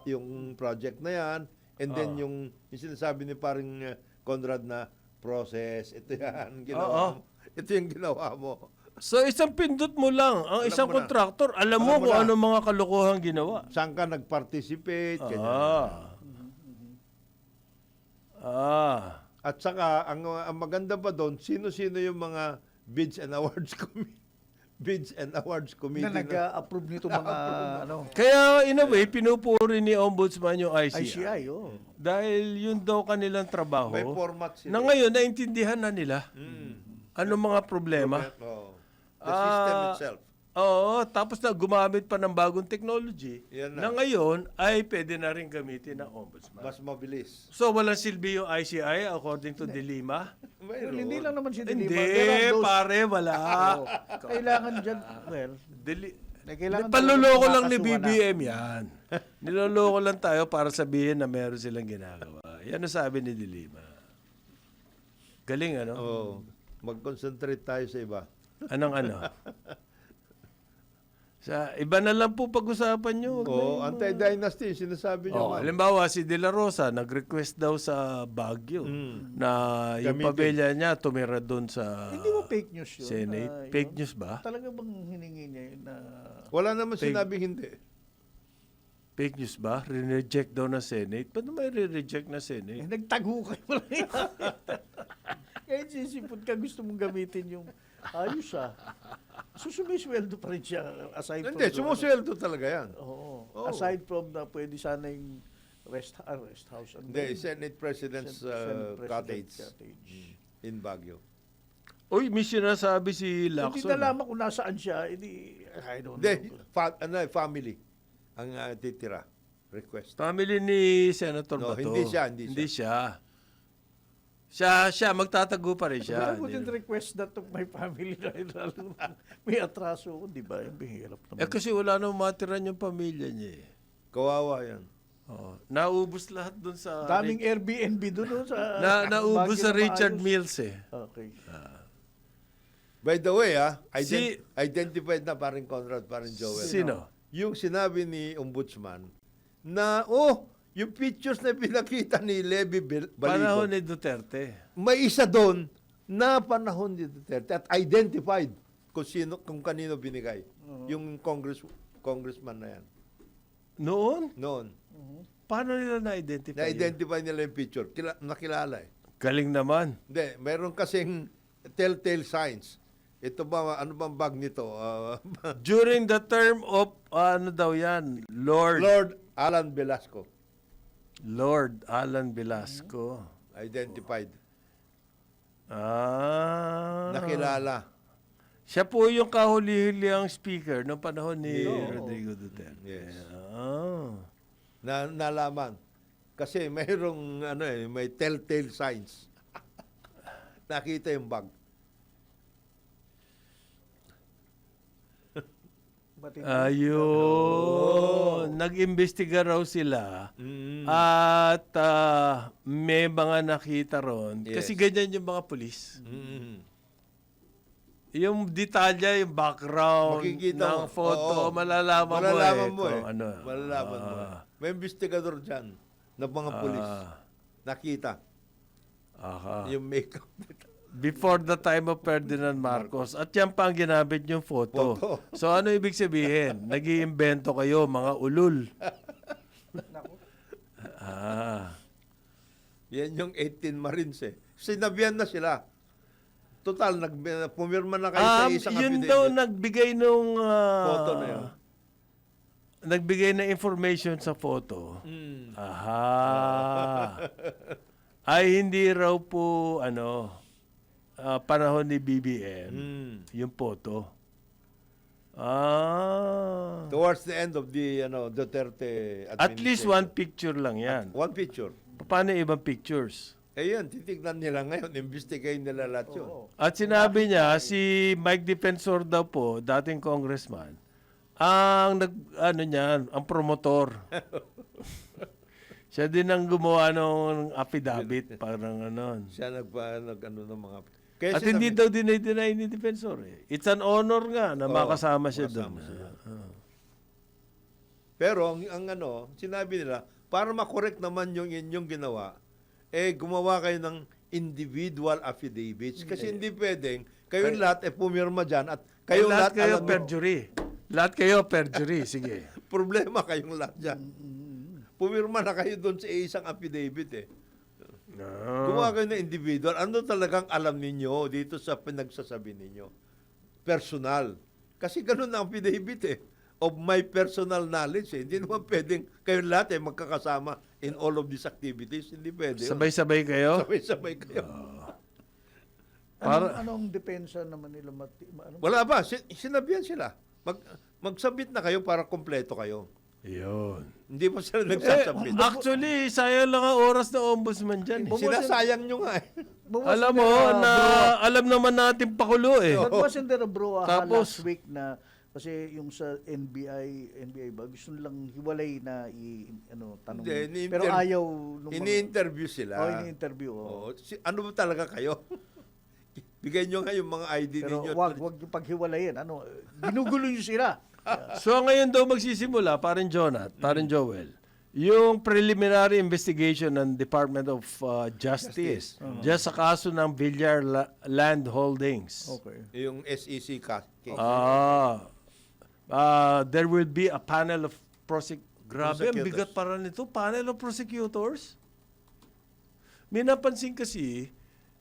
yung project na yan, and then yung sinasabi ni paring Conrad na process, ito yan, ginawa mo. Ito yung ginawa mo. so isang pindot mo lang, ang isang mo na. kontraktor, alam mo Alam mo kung na. ano mga kalokohan ginawa. Saan ka nag-participate, ganyan. At saka, ang maganda pa doon, sino-sino yung mga bids and awards committee Na nag-approve nito mga ano, Kaya in a way, pinupuri ni Ombudsman yung ICI. ICI, oh. Dahil yun daw kanilang trabaho. may format sila. Na ngayon, naintindihan na nila. Ano mga problema. Oh. The system itself. Oo, tapos na gumamit pa ng bagong technology Yan na na. ngayon ay pwede na rin gamitin ng ombudsman. Mas mabilis. So, walang silbi yung ICI according to De Lima? Well, hindi lang naman si De Hindi, Lima. There are those- pare, wala. Oo. Kailangan dyan, well, kailangan Panluloko talaga lang ni makasuhan na. BBM yan. Niloloko lang tayo para sabihin na meron silang ginagawa. Yan ang sabi ni De Lima. Galing, ano? Oh, mag-concentrate tayo sa iba. Anong ano? Sa iba na lang po pag-usapan nyo. Oh, anti-dynasty, sinasabi niyo. Oh, ma'am. halimbawa, si De La Rosa, nag-request daw sa Baguio na yung Gamitin. pamilya niya tumira doon sa Hindi mo fake news yun. Senate. na Fake yun? news ba? Talaga bang hiningi niya yun na... Wala naman sinabing hindi. Fake news ba? Re-reject daw na Senate? Ba't may re-reject na Eh, Senate? nagtago kayo mo lang yan. Kahit sisipot ka, gusto mong gamitin yung ayos sumisweldo pa rin siya aside Hindi, from... sumusweldo talaga yan. Oo. Oo. Aside from na pwede sana yung rest house. Ano ba Hindi, yun? Senate President's Senate President cottage cottage. in Baguio. Uy, may sinasabi si Hindi Lacson. nalaman kung nasaan siya, I don't Hindi, know. family ang titira. Request. Family ni Senator No, Bato. hindi siya. Siya, magtatago pa rin But siya. I wouldn't request that of my family dahil lalo na may atraso ko, di ba? Yung bihirap naman. Kasi wala nang matiran yung pamilya niya eh. Kawawa yan. Oh, naubos lahat doon sa... Daming Airbnb doon sa... naubos Baguio sa na Richard maayos. Mills eh. Okay. By the way, Si- identified na paring Conrad, paring Joel. Sino? Yung sinabi ni Ombudsman na, yung pictures na pinakita ni Levy Panahon Balico, ni Duterte. may isa doon na panahon ni Duterte at identified kung kanino binigay. Yung congressman na yan. Noon? Noon. Paano nila na-identify yun? Na-identify nila yung picture. Nakilala eh. Galing naman. Hindi, meron kasing telltale signs. Ito ba, ano bang bag nito? During the term of, ano daw yan? Lord Alan Velasco. Lord Alan Velasco. Identified. Ah. Nakilala. Siya po yung kahuli-hulihang speaker noong panahon ni Rodrigo Duterte. Yes. Ah. Nalaman. Kasi mayroong may telltale signs. Nakita yung bag. Ayun. Nag-imbestiga raw sila. At may mga nakita ron. Kasi Yes. ganyan yung mga pulis. Yung detalya, yung background Makikita ng mo. photo, Oo. malalaman mo eh. Kung ano. Malalaman mo eh. May investigador dyan na mga pulis. Nakita. Aha. Yung makeup. Before the time of Ferdinand Marcos. At yan pa ang ginamit yung photo. So ano ibig sabihin? Nag-iimbento kayo, mga ulul. Yan yung 18 Marines eh. Sinabihan na sila. Total, pumirma na kayo sa isang Yun affidavit. daw nagbigay nung... Photo na yun. Nagbigay na information sa photo. Aha. Ay hindi raw po panahon ni BBM yung photo. Towards the end of the Duterte administration. At least one picture lang yan. One picture. Paano yung ibang pictures? Eh yan, titignan nila ngayon, investigahin nila lahat yun. At sinabi niya, si Mike Defensor daw po, dating congressman, ang ang promotor. Siya din ang gumawa ng affidavit, parang ano. Siya ng mga... Kaya At hindi daw dinay ni Defensor eh. It's an honor nga na makasama siya doon. Pero sinabi nila, para makorek naman yung inyong ginawa, gumawa kayo ng individual affidavits. Kasi hindi pwedeng, kayong lahat pumirma dyan at kayong lahat kayo alam nyo. perjury. Lahat kayo perjury, sige. Problema kayong lahat dyan. Pumirma na kayo doon sa isang affidavit eh. Gumawa kayo ng individual. Ano talagang alam ninyo dito sa pinagsasabi ninyo? Personal. Kasi ganun ang affidavit eh. Of my personal knowledge eh. Hindi naman pwedeng kayong lahat magkakasama in all of these activities. Hindi pwede. Sabay-sabay kayo? Sabay-sabay kayo. Anong depensa naman nila? Wala ba? Sinabihan sila. Magsabit na kayo para kompleto kayo. Yun. Hindi pa sila nagsasabit. Actually, sayang lang ang oras na ombudsman dyan. Sinasayang nyo nga eh. Alam mo, alam naman natin pakulo eh. But wasn't there a brouhaha Tapos- last week na kasi yung sa NBI ba gusto lang hiwalay na tanong. Hindi, Pero ayaw nung ini-interview sila. ini-interview. Oo. Ano ba talaga kayo? Bigay nyo nga yung mga ID Pero ninyo. wag yung paghiwalayin. Ginugulo niyo sila. So ngayon daw magsisimula, parang Jonat, parang Joel, yung preliminary investigation ng Department of Justice just sa kaso ng Villar Land Holdings. Okay. Yung SEC case. There will be a panel of Grabe, ang Prosecutors. bigat para nito. Panel of prosecutors. May napansin kasi,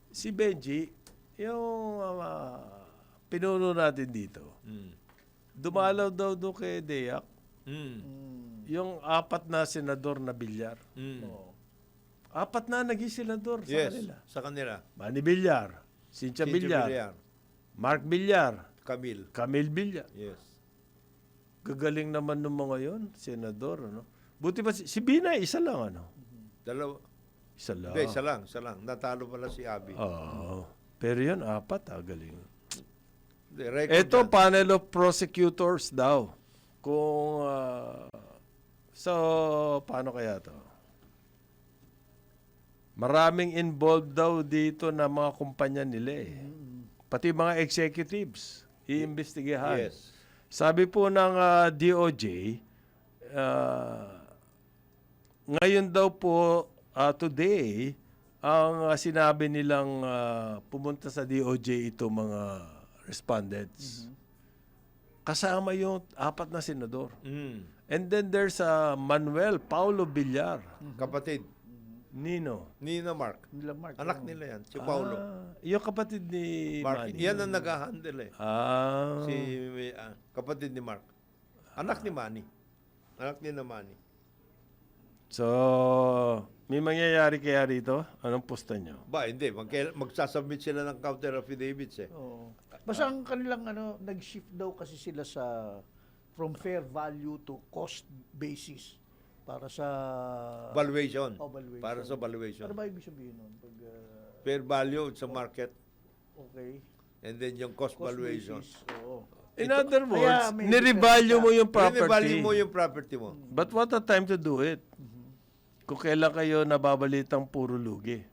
si Benji, yung pinuno natin dito, dumalaw daw doon kay Deyak, yung 4 na senador na Villar. 4 na naging senador sa Yes, kanila. sa kanila. Manny Villar, Cynthia Villar, Mark Villar, Camille Villar. Yes. Gagaling naman ng mga yon, senador, ano? Buti pa si Binay, isa lang, ano? Dalawa. Isa lang. Hindi, isa lang. Natalo pala si Abby. Oo. Pero yun, 4, galing. Hindi, record Ito, yan. panel of prosecutors daw. Kung, so, paano kaya to? Maraming involved daw dito na mga kumpanya nila eh. Pati mga executives, iimbestigahan. Yes. Sabi po ng DOJ, ngayon daw po, today, ang sinabi nilang pumunta sa DOJ ito mga respondents. Kasama yung 4 na senador. And then there's Manuel Paulo Villar. Kapatid. Nino. Nina Mark. Nila Mark. Anak nila yan. Si Paulo. Yung kapatid ni Mark. Manny. Yan ang nag-handle eh. Si kapatid ni Mark. Anak ni Manny. Anak ni na Manny. So, may mangyayari kaya rito? Anong pusta nyo? Ba, hindi. Magsasubmit sila ng counter affidavits eh. Oo. Basta ang kanilang nag-shift daw kasi sila from fair value to cost basis para sa Valuation. valuation. Para sa valuation. Ano ba ibig sabihin nun? Pag, Fair value sa market. okay. And then yung cost valuation. basis, oo. In other words, kaya may nirevalue mo yung property. Pinivalue mo yung property mo. But what a time to do it? Kung kailan kayo nababalitang puro lugi.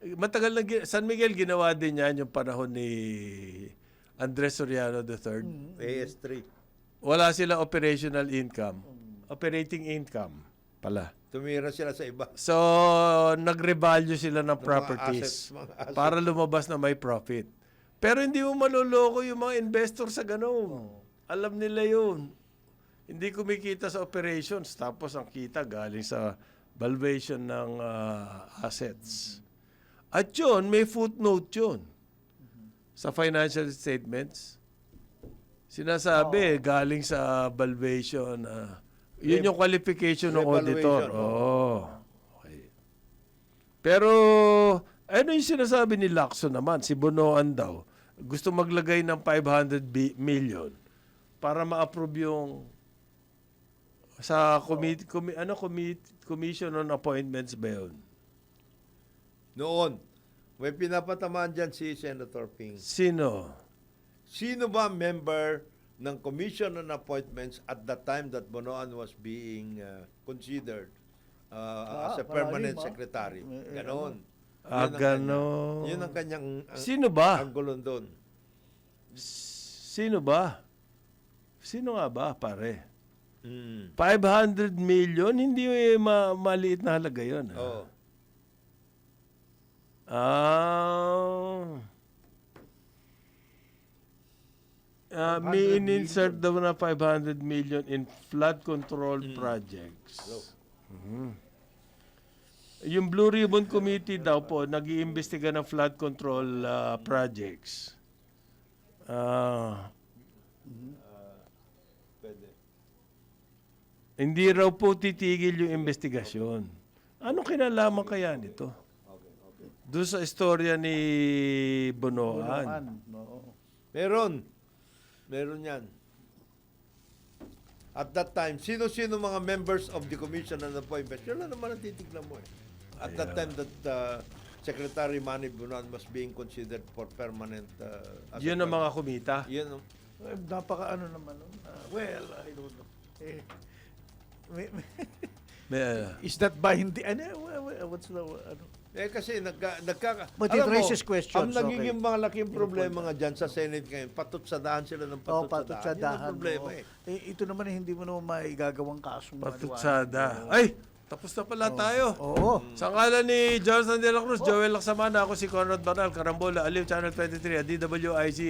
Matagal na, San Miguel ginawa din yan yung panahon ni Andres Soriano III. AS3. Wala sila operational income. Operating income. pala. Tumira sila sa iba. So, nag-revalue sila ng assets, properties mga assets. para lumabas na may profit. Pero hindi mo maloloko yung mga investor sa ganun. Alam nila yun. Hindi kumikita sa operations. Tapos ang kita galing sa valuation ng assets. At yun, may footnote yun. Sa financial statements. Sinasabi, galing sa valuation. Yun yung qualification ng auditor. Revaluation, Okay. Pero, ano yung sinasabi ni Lacson naman? Si Bonoan daw. Gusto maglagay ng 500 million para ma-approve yung sa Commission on Appointments ba yun? Noon, may pinapatamaan dyan si Senator Ping. Sino? Sino ba member ng Commission on Appointments at the time that Bonoan was being considered as a permanent malalim, secretary? Ganon. Ganon. Yun ang kanyang Sino ba? anggulon doon. Sino ba? Sino nga ba, pare? Mm. 500 million? Hindi maliit na halaga yun. Oo. May in-insert daw na 500 million in flood control projects. Mhm. Yung Blue Ribbon Committee daw po, nag-iimbestiga ng flood control projects. Pwede. Hindi raw po titigil yung investigasyon. Anong kinalaman kaya nito? Doon sa istorya ni Bonoan. Oo. Meron yan. At that time, sino-sino mga members of the Commission on Appointments, yun lang naman ang titignan mo eh. At that time that Secretary Manny Bonoan was being considered for permanent... as Yun a ang mga kumita. Yun ang... Napaka ano naman. Well, I don't know. Is that binding? What's the... Ano? kasi But it alam mo, raises questions, ang nagiging mga laking problema nga dyan sa Senate ngayon, patutsadahan sila ng patutsadahan. Yun ang problema eh. Ito naman hindi mo naman maigagawang kasong Patutsada. Ay! Tapos na pala tayo. Oo. Sa ngalan ni Johnson de la Cruz, Joel Laksamana, ako si Conrad Banal, Karambola, Aliw, Channel 23, at DWIC